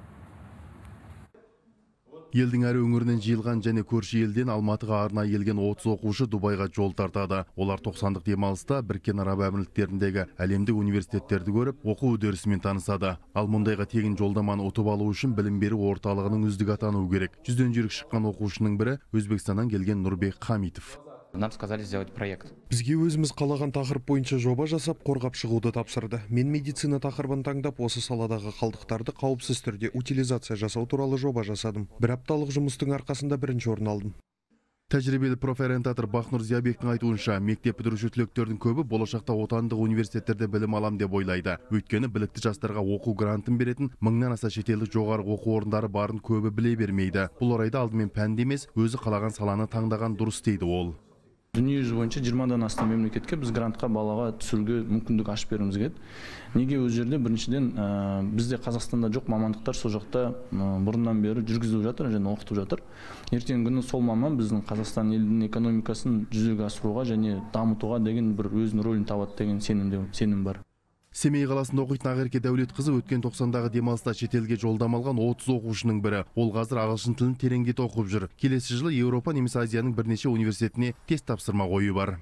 Speaker 19: Елдің әр өңірінен жиылған және көрші елден Алматыға арнайы келген 30 оқушы Дубайға жол тартады. Олар 90-дық демалыста Біріккен Араб Әмірліктеріндегі әлемдік университеттерді көріп, оқу үдерісімен танысады. Ал мұндайға тегін жолдаманы ұтып алу үшін білім беру орталығының үздігі атануы керек. 100-ден жүйрік шыққан оқушының бірі Өзбекстаннан келген Нұрбек Хамитов.
Speaker 20: Нам сказали сделать проект.
Speaker 21: Бізге өзіміз қалаған тақырып бойынша жоба жасап, қорғап шығуды тапсырды. Мен медицина тақырыбын таңдап, осы саладағы қалдықтарды қауіпсіз түрде утилизация жасау туралы жоба жасадым. Бір апталық жұмыстың арқасында бірінші орын алдым.
Speaker 19: Тәжірибелі профориентатор Бахнур Зиябектің айтуынша, мектеп бітіруші түлектердің көбі болашақта отандық университеттерде білім алам деп ойлайды. Өйткені білікті жастарға оқу грантын беретін 1000-нан аса шетелдік жоғары оқу орындары барын көбі біле бермейді. Бұл орайда алдымен пәнді емес, өзі қалаған саланы таңдаған дұрыс дейді ол.
Speaker 22: Дүниежүзі бойынша 20-дан астам мемлекетке біз грантқа балаға түсіруге мүмкіндік ашып беруіміз керек. Неге өз жерде біріншіден бізде Қазақстанда жоқ мамандықтар сол жақта бұрыннан бері жүргізіліп жатыр және оқытып жатыр. Ертеңгі күні сол маман біздің Қазақстан елінің экономикасын жүзеге асыруға және дамытуға деген бір өзінің рөлін табады деген сенім бар.
Speaker 19: Семей қаласында оқитын Ақерке Дәулетқызы өткен 90-дағы демалыста шетелге жолдама алған 30 оқушының бірі. Ол қазір ағылшын тілін тереңдете оқып жүр. Келесі жылы Еуропа немесе Азияның бірнеше университетіне тест тапсырма қою бар.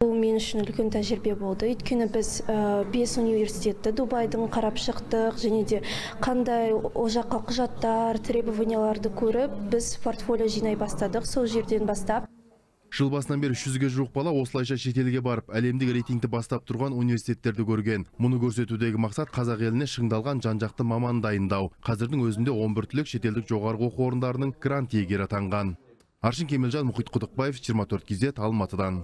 Speaker 23: Бұл мен үшін үлкен тәжірибе болды. Өйткені біз 5 университетті Дубайдың қарап шықтық, және де қандай ол жаққа құжаттар, требованияларды көріп, біз портфолио жинай бастадық сол жерден бастап.
Speaker 19: Жыл басынан бері 100-ге жуық бала осылайша шетелге барып, әлемдік рейтингті бастап тұрған университеттерді көрген. Мұны көрсетудегі мақсат қазақ еліне шыңдалған жан-жақты маман дайындау. Қазірдің өзінде 11 түлек шетелдік жоғарғы оқу орындарының грант иегері атанған. Аршын Кемелжан, Мұхит Құдықбаев, 24 KZ, Алматыдан.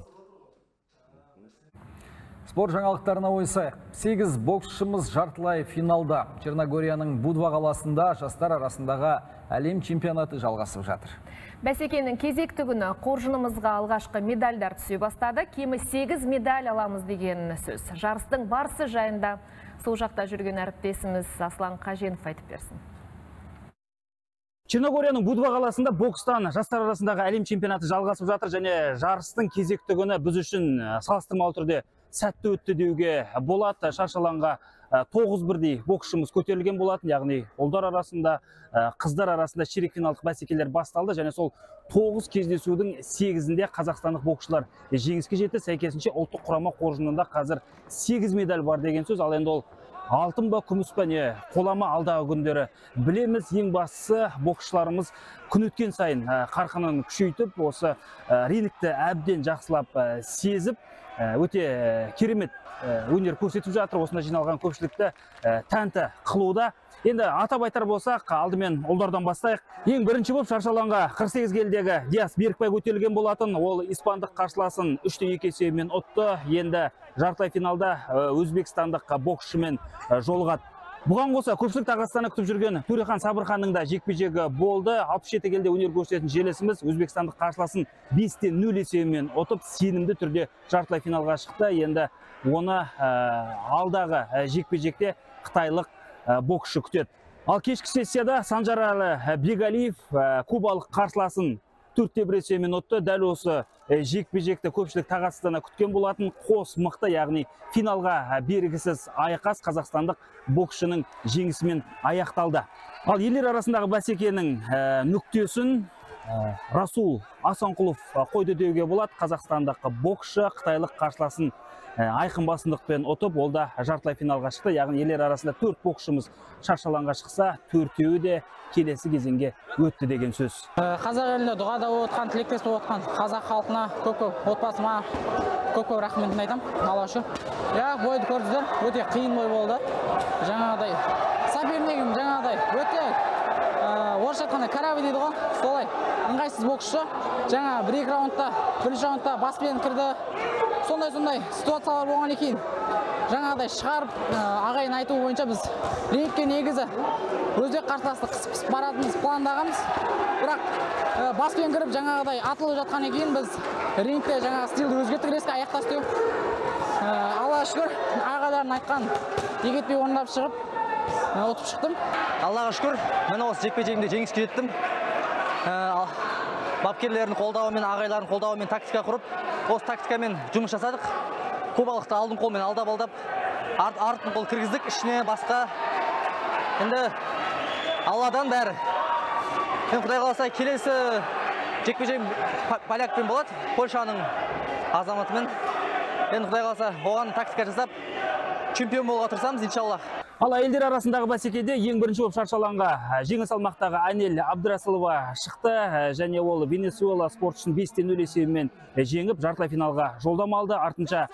Speaker 1: Спорт жаңалықтарына ойсайық. 8 боксшымыз жартылай финалда. Черногорияның Будва қаласында жастар арасындағы әлем чемпионаты жалғасып жатыр.
Speaker 2: Бәсекенің кезекті күні қоржынымызға алғашқы медальдар түсе бастады. Кемі 8 медаль аламыз деген сөз. Жарыстың барысы жайында сол жақта жүрген әріптесіміз Аслан Қаженов айтып берсін.
Speaker 10: Черногорияның Будва қаласында бокстан жастар арасындағы әлем чемпионаты жалғасып жатыр және жарыстың кезекті күні біз үшін салыстырмалы түрде сәтті өтті деуге болады. Шаршаланға 9 бірдей боксшымыз көтерілген болатын, яғни ұлдар арасында, қыздар арасында ширек финалдық бәсекелер басталды және сол 9 кездесудің 8-інде қазақстандық боксшылар жеңіске жетті. Сәйкесінше ұлттық құрама қоржынында қазір 8 медаль бар деген сөз. Ал енді ол алтын ба, күміс па не қолама алдағы күндері білеміз. Ең бастысы боксшыларымыз күн өткен сайын қарқынын күшейтіп, осы рингті әбден жақсылап сезіп, өте керемет өнер көрсетіп жатыр. Осында жиналған көпшілікті тәнті қылуда. Енді атап айтар болсақ, алдымен ұлдардан бастайық. Ең бірінші болып шаршаланға 48 келідегі Диас Берікбай көтерілген болатын. Ол испандық қарсыласын 3-2 есебімен ұтты. Енді жартылай финалда өзбекстандық боксшымен жолығады. Бұған қоса көпшілік тағатсаны күтіп жүрген Төрехан Сабырханның да жекпе-жегі болды. 67 келіде өнер көрсететін желесіміз өзбекстандық қарсыласын 5-0 есебімен ұтып, сенімді түрде жартылай финалға шықты. Енді оны алдағы жекпе-жекте қытайлық боксшы күтеді. Ал кешкі сессияда Санжаралы Бегалиев кубалық қарсыласын 4-1 есебімен ұтты. Дәл осы жекпе-жекті көпшілік тағатсыздана күткен болатын. Қос мықты, яғни финалға бергісіз айқас қазақстандық боксшының жеңісімен аяқталды. Ал елдер арасындағы бәсекенің нүктесін Расул Асанқұлов қойды деуге болады. Қазақстандық боксшы қытайлық қарсыласын айқын басымдықпен ұтып, ол да жартылай финалға шықты. Яғни елдер арасында 4 боксшымыз шаршаланға шықса, 4-еуі де келесі кезеңге өтті деген сөз.
Speaker 24: Қазақ еліне дұғада отқан, тілектес отқан қазақ халқына көп-көп, отбасыма көп-көп рахметін айтам, Алла үшін. Бойды көрдіңіздер, өте қиын бой болды. Жаңағыдай, сопернигім жаңағыдай өте орысша айтқанда корабль дейді ғой, солай ыңғайсыз боксшы. Жаңа 1-2 раундта, бірінші раундта баспен кірді. Сондай ситуациялар болған екен. Жаңағыдай шығарып, ағайын айту бойынша біз рингке негізі өзбек қарсыласты қысып баратынымыз пландағанбыз. Бірақ баспен кіріп жаңағыдай атылып жатқан екен, біз рингте жаңағы стилді өзгерттік, резко аяқта істеу. Аллаға шүкір, ағалардың айтқан егетпей орындап шығып, ұтып шықтым.
Speaker 3: Аллаға шүкір, мен осы жекпе-жегімде жеңіске жеттім. Бапкерлердің қолдауымен, ағайлардың қолдауымен тактика құрып, осы тактикамен жұмыс жасадық. Кубалықты алдын қолмен алдап, артын қол кіргіздік, ішіне басқа. Енді Алладан бәрі. Мен Құдай қаласа келесі жекпе-жегім полякпен болады, Польшаның азаматымен. Енді Құдай қаласа оған тактика жасап, чемпион болуға тырысамыз, иншаллах.
Speaker 5: Ал әйелдер арасындағы бәсекеде ең бірінші болып шаршы алаңға жеңіл салмақтағы Анель Абдрасылова шықты және ол Венесуэла спортшысын 5-0 есебімен жеңіп, жартылай финалға жолдама алды. Артынша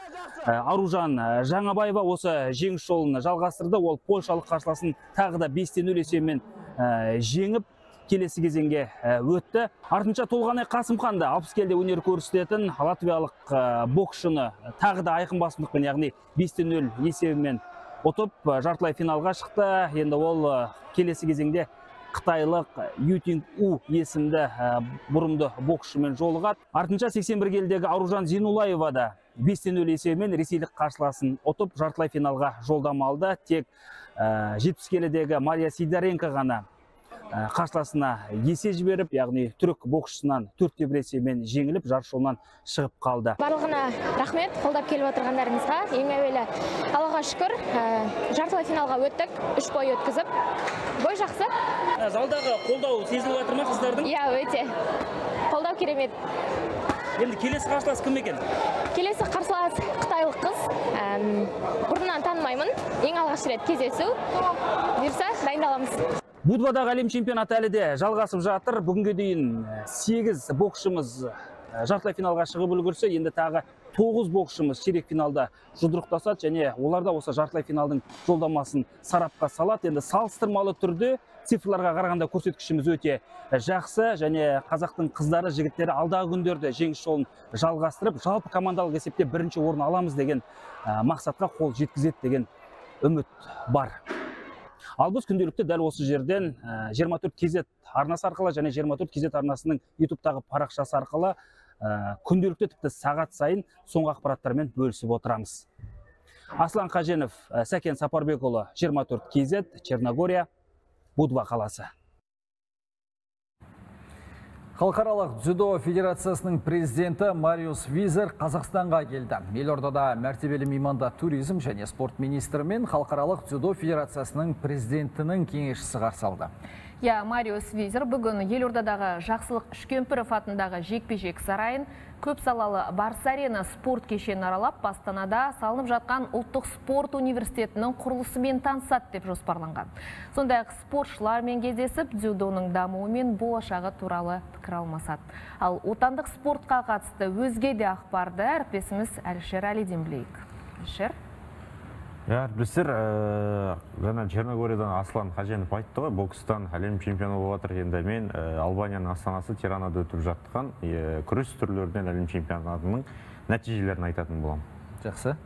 Speaker 5: Аружан Жаңабаева осы жеңіс жолын жалғастырды. Ол польшалық қарсыласын тағы да 5-0 есебімен жеңіп, келесі кезеңге өтті. Артынша Толғанай Қасымхан да 60 келіде өнер көрсететін латвиялық боксшыны тағы да айқын басымдықпен, яғни 5-0 есебімен ұтып, жартылай финалға шықты. Енді ол келесі кезеңде қытайлық Ютинг У есімді бұрымды боксшымен жолығады. Артынша 81 келідегі Аружан Зинулаева да 5-0 есебімен ресейлік қарсыласын ұтып, жартылай финалға жолдама алды. Тек 70 келідегі Мария Сидоренко ғана қарсыласына есе жіберіп, яғни түрік боксшысынан 4-1 есебімен жеңіліп, жарыс жолынан шығып қалды.
Speaker 6: Барлығына рахмет, қолдап келіп отырғандарыңызға. Ең әуелі Аллаға шүкір, жартылай финалға өттік, 3 бой өткізіп. Бой жақсы.
Speaker 5: Залдағы қолдау сезіліп жатыр ма қыздардың?
Speaker 6: Иә, өте. Қолдау керемет.
Speaker 5: Енді келесі қарсылас кім екен?
Speaker 6: Келесі қарсылас қытайлық қыз. Бұрыннан танымаймын. Ең алғаш рет кездесу. Бұйырса, дайындаламыз.
Speaker 5: Будвадағы әлем чемпионаты әлі де жалғасып жатыр. Бүгінге дейін 8 боксшымыз жартылай финалға шығып үлгерсе, енді тағы 9 боксшымыз ширек финалда жұдырықтасады және олар да осы жартылай финалдың жолдамасын сарапқа салады. Енді салыстырмалы түрде цифрларға қарағанда көрсеткішіміз өте жақсы және қазақтың қыздары, жігіттері алдағы күндерде жеңіс жолын жалғастырып, жалпы командалық есепте бірінші орын аламыз деген мақсатқа қол жеткізеді деген үміт бар. Ал біз күнделікті дәл осы жерден 24 KZ арнасы арқылы және 24 KZ арнасының YouTube-тағы парақшасы арқылы күнделікті тіпті сағат сайын соңғы ақпараттармен бөлісіп отырамыз. Аслан Қаженов, Сәкен Сапарбекұлы, 24 KZ, Черногория, Будва қаласы.
Speaker 1: Халықаралық дзюдо федерациясының президенті Мариус Визер Қазақстанға келді. Елордада мәртебелі мейманда туризм және спорт министрі мен Халықаралық дзюдо федерациясының президентінің кеңесшісі қарсы алды.
Speaker 2: Мариус Визер бүгін Елордадағы Жақсылық Үшкемпіров атындағы жекпе-жек сарайын, көп салалы Барыс Арена спорт кешенін аралап, Астанада салынып жатқан ұлттық спорт университетінің құрылысымен танысады деп жоспарланған. Сондай-ақ спортшылармен кездесіп, дзюдоның дамуы мен болашағы туралы пікір алмасады. Ал отандық спортқа қатысты өзге де ақпарды әріптесіміз Әлішер Әлиден білейік. Әлішер?
Speaker 7: Әріптестер, ғана Черногориядан Аслан Қаженов айтты ғой, бокстан әлем чемпионы болып жатыр. Енді мен Албанияның астанасы Тиранада өтіп жатқан күрес түрлерінен әлем чемпионатының нәтижелерін айтатын боламын.
Speaker 1: Жақсы.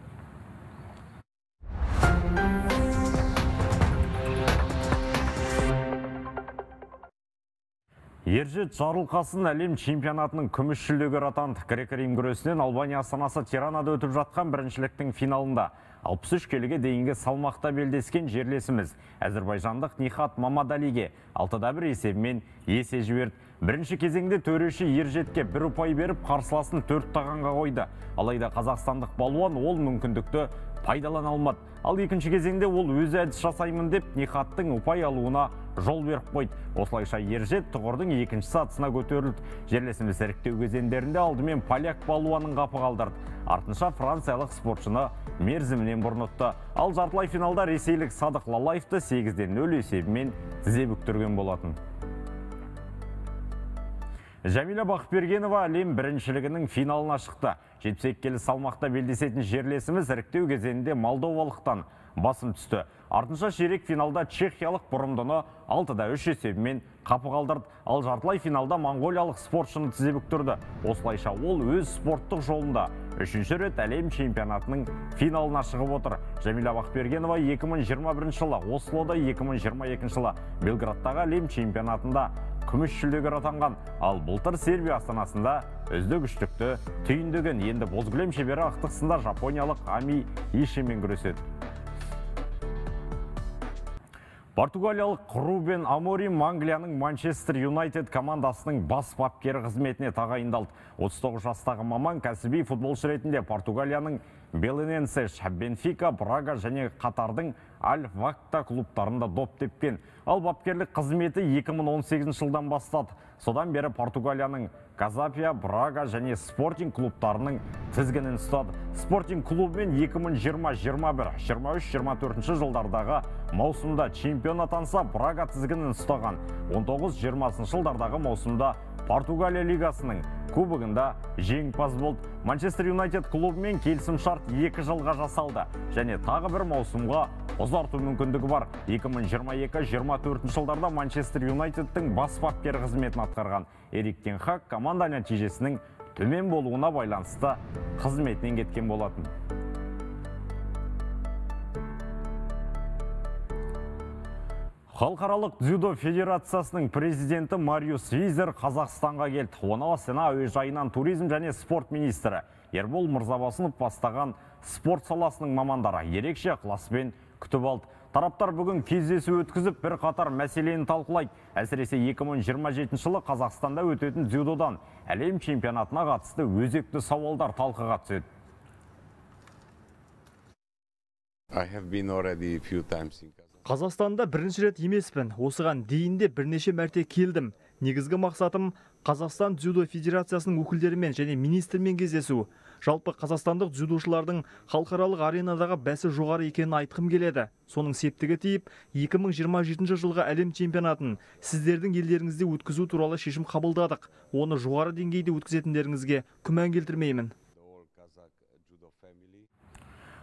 Speaker 7: Ержет Жарылқасын әлем чемпионатының күміс жүлдегері атанды. Грек-рим күресінен Албания астанасы Тиранада өтіп жатқан біріншіліктің финалында 63 келіге дейінгі салмақта белдескен жерлесіміз әзірбайжандық Нихат Мамадалиге 6-1 есебімен есе жіберді. Бірінші кезеңде төреші Ержетке 1 ұпай беріп, қарсыласын 4 тағанға қойды. Алайда қазақстандық балуан ол мүмкіндікті пайдалана алмады. Ал екінші кезеңде ол өз әдіс жасаймын деп Нихаттың ұпай алуына жол беріп қойды. Осылайша Ержет тұғырдың екінші сатысына көтерілді. Жерлесіміз іріктеу кезеңдерінде алдымен поляк балуанын қапы қалдырды. Артынша франциялық спортшыны мерзімінен бұрын ұтты. Ал жартылай финалда ресейлік Садық Лалаевты 8-0 есебімен тізе бүктірген болатын. Жәмила Бақбергенова әлем біріншілігінің финалына шықты. 72 келі салмақта белдесетін жерлесіміз іріктеу кезеңінде молдовалықтан басым түсті. Артынша ширек финалда чехиялық бұрымдыны 6-3 есебімен қапы қалдырды. Ал жартылай финалда моңғолиялық спортшыны тізе бүктірді. Осылайша ол өз спорттық жолында 3-ші рет әлем чемпионатының финалына шығып отыр. Жәмила Бақбергенова 2021 жылы Ослода, 2022 жылы Белградтағы әлем чемпионатында күміс жүлдегер атанған. Ал былтыр Сербия астанасында үздік үштікті түйіндеген. Енді бозгілем шебері ақтықсында жапониялық Ами Ишимен күреседі. Португалиялық Рубен Аморим Англияның Манчестер Юнайтед командасының бас бапкері қызметіне тағайындалды. 39 жастағы маман кәсіби футболшы ретінде Португалияның Белененсеш, Бенфика, Брага және Қатардың Аль-Вакта клубтарында доп тепкен. Ал бапкерлік қызметі 2018 жылдан бастады. Содан бері Португалияның Казапия, Брага және Спортинг клубтарының тізгінін ұстады. Спортинг клубымен 2020, 21, 23, 24 жылдардағы маусымда чемпион атанса, Брага тізгінін ұстаған. 19-20 жылдардағы маусымда Португалия лигасының кубогында жеңімпаз болды. Манчестер Юнайтед клубымен келісім шарт 2 жылға жасалды және тағы бір маусымға ұзарту мүмкіндігі бар. 2022-24 жылдарда Манчестер Юнайтедтің бас бапкері қызметін атқарған Эрик Тен Хаг команда нәтижесінің төмен болуына байланысты қызметінен кеткен болатын. Халықаралық дзюдо федерациясының президенті Мариус Визер Қазақстанға келді. Оны Астана әуежайынан туризм және спорт министрі Ербол Мырзабасынов бастаған спорт саласының мамандары ерекше ықыласпен күтіп алды. Тараптар бүгін кездесу өткізіп, бір қатар мәселені талқылайды. Әсіресе 2027 жылы Қазақстанда өтетін дзюдодан әлем чемпионатына қатысты өзекті сауалдар талқыға түседі.
Speaker 4: Қазақстанда бірінші рет емеспін. Осыған дейінде бірнеше мәрте келдім. Негізгі мақсатым Қазақстан дзюдо федерациясының өкілдерімен және министрмен кездесу. Жалпы қазақстандық дзюдошылардың халықаралық аренадағы бәсі жоғары екенін айтқым келеді. Соның септігі тиіп, 2027 жылғы әлем чемпионатын сіздердің елдеріңізде өткізу туралы шешім қабылдадық. Оны жоғары деңгейде өткізетіндеріңізге күмән келтірмеймін.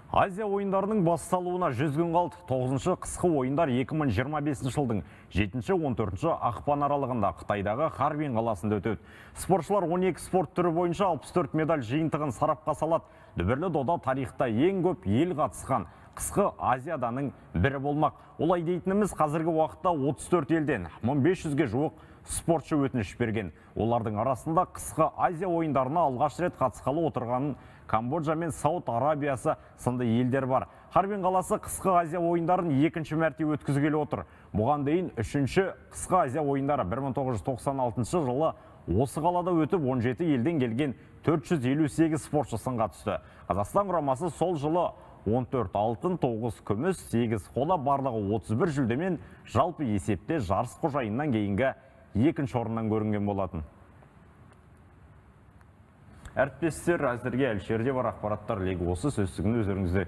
Speaker 7: Азия ойындарының басталуына 100 күн қалды. 9-шы қысқы ойындар 2025 жылдың 7-14 ақпан аралығында Қытайдағы Харбин қаласында өтеді. Спортшылар 12 спорт түрі бойынша 64 медаль жиынтығын сарапқа салады. Дүбірлі дода тарихта ең көп ел қатысқан қысқы Азияданың бірі болмақ. Олай дейтініміз қазіргі уақытта 34 елден 1500-ге жуық спортшы өтініш берген. Олардың арасында қысқы Азия ойындарына алғаш рет қатысқалы отырғанын Камбоджа мен Сауд Арабиясы сынды елдер бар. Харбин қаласы қысқы Азия ойындарын екінші мәрте өткізгелі отыр. Бұған дейін үшінші қысқы Азия ойындары 1996 жылы осы қалада өтіп 17 елден келген 458 спортшы сынға түсті. Қазақстан құрамасы сол жылы 14 алтын, 9 күміс, 8 қола барлығы 31 жүлдемен жалпы есепте жарыс қожайыннан кейінгі екінші орыннан көрінген болатын. Әріптестер, әзірге Әлшерде бар ақпараттар легі осы, сөзсігін өздеріңізде.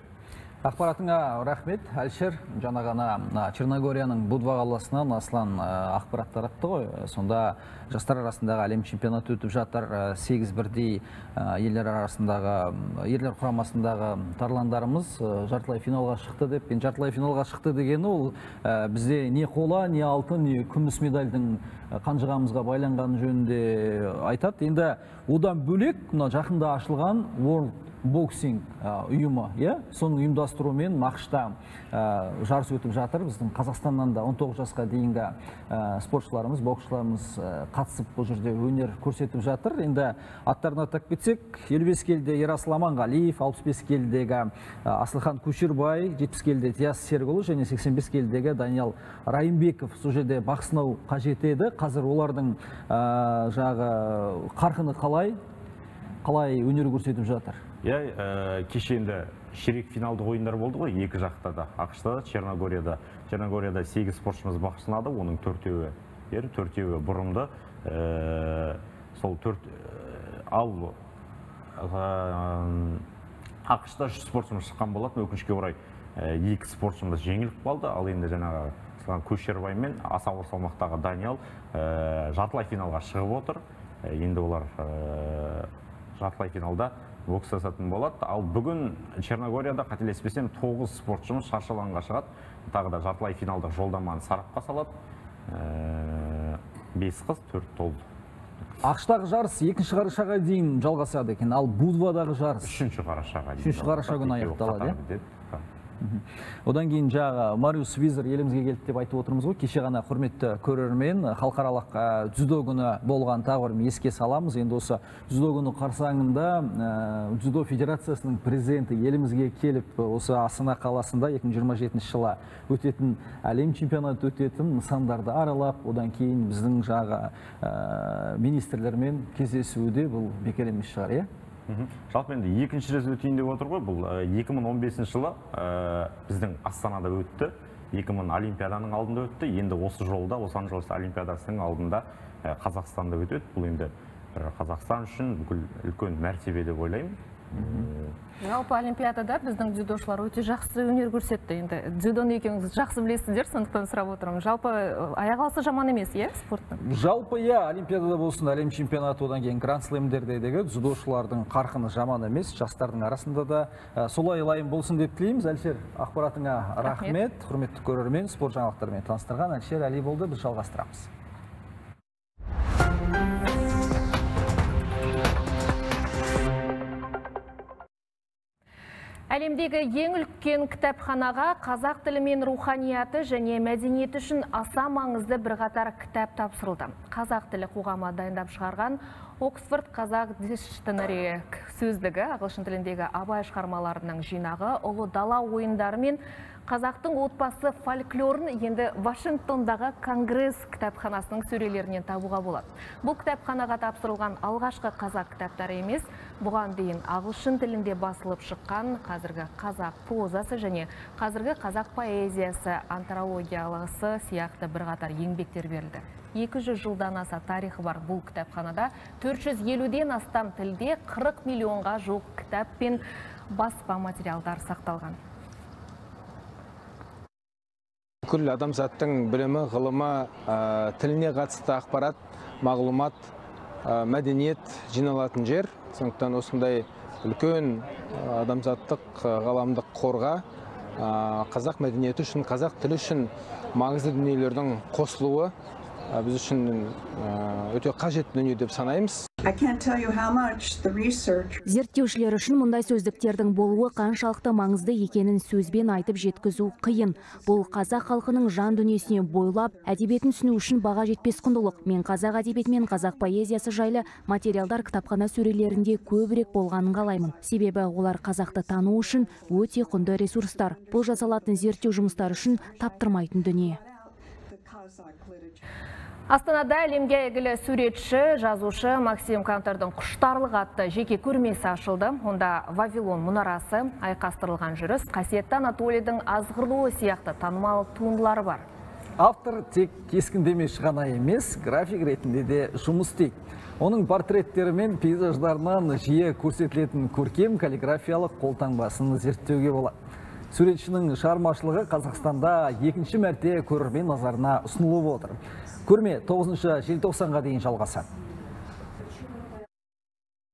Speaker 1: Ақпаратыңа рахмет. Әлшер, жаңа ғана Черногорияның Будва қаласынан Аслан ақпарат таратты ғой. Сонда жастар арасындағы әлем чемпионаты өтіп жатыр. 8 бірдей ерлер арасындағы, ерлер құрамасындағы тарландарымыз жартылай финалға шықты деп. Жартылай финалға шықты дегені ол бізде не қола, не алтын, не күміс медальдің қанжығамызға байланған жөнінде айтады. Енді одан бөлек жақында ашылған World боксинг ұйымы, соның ұйымдастыруымен Мақшта жарыс өтіп жатыр. Біздің Қазақстаннан да 19 жасқа дейінгі спортшыларымыз, боксшыларымыз қатысып бұл жерде өнер көрсетіп жатыр. Енді аттарын атап кетсек, 55 келіде Ерасыл Аманғалиев, 65 келідегі Асылхан Көшербай, 70 келіде Тияс Серікұлы және 85 келідегі Даниял Райымбеков. Сол жерде бақ сынау қажет еді. Қазір олардың қарқыны қалай өнер көрсетіп жатыр?
Speaker 7: Кешенді ширек финалдық ойындар болды ғой, екі жақта да, ақшта да, Черногорияда. Черногорияда 8 спортшымыз бақ сынады, оның 4-еуі бұрымды. Сол 4, ал ақшта 100 спортшымыз шыққан болатын, өкінішке орай 2 спортшымыз жеңіліп қалды. Ал енді жаңағы Көшербай мен аса ауыр салмақтағы Даниял жартылай финалға шығып отыр. Енді олар жартылай финалда бокстасатын болады. Ал бүгін Черногорияда қателеспесем 9 спортшымыз шаршы алаңға шығады. Тағы да жартылай финалда жолдаманы сарапқа салады. 5 қыз, 4 толды.
Speaker 1: Ақштағы жарыс 2 қарашаға дейін жалғасады екен, ал Будвадағы жарыс
Speaker 7: 3 қарашаға дейін.
Speaker 1: 3 қараша күні аяқталады. Одан кейін жағы Мариус Визер елімізге келді деп айтып отырмыз ғой. Кеше ғана құрметті көрермен халықаралық дзюдо күні болған тағы бір еске саламыз. Енді осы дзюдо күні қарсаңында дзюдо федерациясының президенті елімізге келіп, осы Астана қаласында 2027 жылы өтетін әлем чемпионаты өтетін нысандарды аралап, одан кейін біздің жағы министрлермен кездесуде бұл бекер емес шығар, иә?
Speaker 7: Жалпы енді екінші рет өтейін деп отыр ғой. Бұл 2015 жылы біздің Астанада өтті. 2000 Олимпиаданың алдында өтті. Енді осы жолда Лос-Анджелес Олимпиадасының алдында Қазақстанда өтеді. Бұл енді Қазақстан үшін бүкіл үлкен мәртебе деп ойлаймын.
Speaker 2: Жалпы Олимпиадада біздің дзюдошылар өте жақсы өнер көрсетті. Енді дзюдоны екеуіңіз жақсы білесіздер, сондықтан сұрап отырмын. Жалпы аяқ алысы жаман емес, иә, спорттың?
Speaker 1: Жалпы Олимпиадада болсын, әлем чемпионаты, одан кейін гранд-слемдердегі дзюдошылардың қарқыны жаман емес, жастардың арасында да солай лайым болсын деп тілейміз. Әлшер, ақпаратыңа рахмет. Құрметті көрермен, спорт жаңалықтарымен таныстырған Әлшер Әли болды. Біз жалғастырамыз.
Speaker 2: Әлемдегі ең үлкен кітапханаға қазақ тілі мен руханияты және мәдениеті үшін аса маңызды бірқатар кітап тапсырылды. Қазақ тілі қоғамы дайындап шығарған Оксфорд қазақ диктишнері сөздігі, ағылшын тіліндегі абай шығармаларының жинағы, ұлы дала ойындары мен қазақтың отбасы фольклорын енді Вашингтондағы Конгресс кітапханасының сөрелерінен табуға болады. Бұл кітапханаға тапсырылған алғашқы қазақ кітаптары емес, бұған дейін ағылшын тілінде басылып шыққан қазіргі қазақ прозасы және қазіргі қазақ поэзиясы антологиялысы сияқты бірқатар еңбектер берілді. 200 жылдан аса тарихы бар бұл кітапханада 450-ден астам тілде 40 миллионға жуық кітап пен баспа материалдар сақталған.
Speaker 8: Күл адамзаттың білімі, ғылымы, тіліне қатысты ақпарат, мағлұмат, мәдениет жиналатын жер. Сондықтан осындай үлкен адамзаттық ғаламдық қорға қазақ мәдениеті үшін, қазақ тілі үшін маңызды дүниелердің қосылуы біз үшін өте қажетті дүние деп санаймыз.
Speaker 9: Зерттеушілер үшін мұндай сөздіктердің болуы қаншалықты маңызды екенін сөзбен айтып жеткізу қиын. Бұл қазақ халқының жан дүниесіне бойлап, әдебиетін түсіну үшін баға жетпес құндылық. Мен қазақ әдебиеті мен қазақ поэзиясы жайлы материалдар кітапхана сөрелерінде көбірек болғанын қалаймын. Себебі олар қазақты тану үшін өте құнды ресурстар. Бұл жасалатын зерттеу жұмыстары үшін таптырмайтын дүние.
Speaker 2: Астанада әлемге әйгілі суретші, жазушы Максим Кантордың құштарлық атты жеке көрмесі ашылды. Онда Вавилон мұнарасы, айқастырылған жүріс, қасиетті Анатолийдің азғырлуы сияқты танымал туындылары бар.
Speaker 1: Автор тек кескіндемеші ғана емес, график ретінде де жұмыс істейді. Оның портреттері мен пейзаждарынан жиі көрсетілетін көркем каллиграфиялық қолтаңбасын зерттеуге болады. Суретшінің шығармашылығы Қазақстанда екінші мәрте көрермен назарына ұсынылып отыр. Көрме 9 желтоқсанға дейін жалғасады.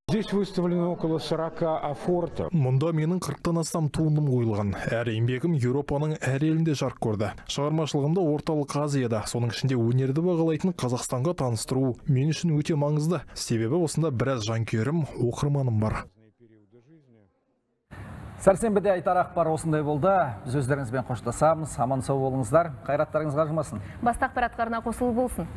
Speaker 11: Здесь выставлено около 40 афортов.
Speaker 21: Мұнда менің 40-тан астам туындым қойылған. Әр еңбегім Еуропаның әр елінде жарық көрді. Шығармашылығымда орталық Азияда, соның ішінде өнерді бағалайтын Қазақстанға таныстыру мен үшін өте маңызды. Себебі осында біраз жанкүйерім, оқырманым бар.
Speaker 1: Сәрсенбіде айтар ақпар осындай болды. Біз өздеріңізбен қоштасамыз. Аман сау болыңыздар. Қайраттарыңызға жұмасын.
Speaker 2: Басты ақпараттарына қосылу болсын.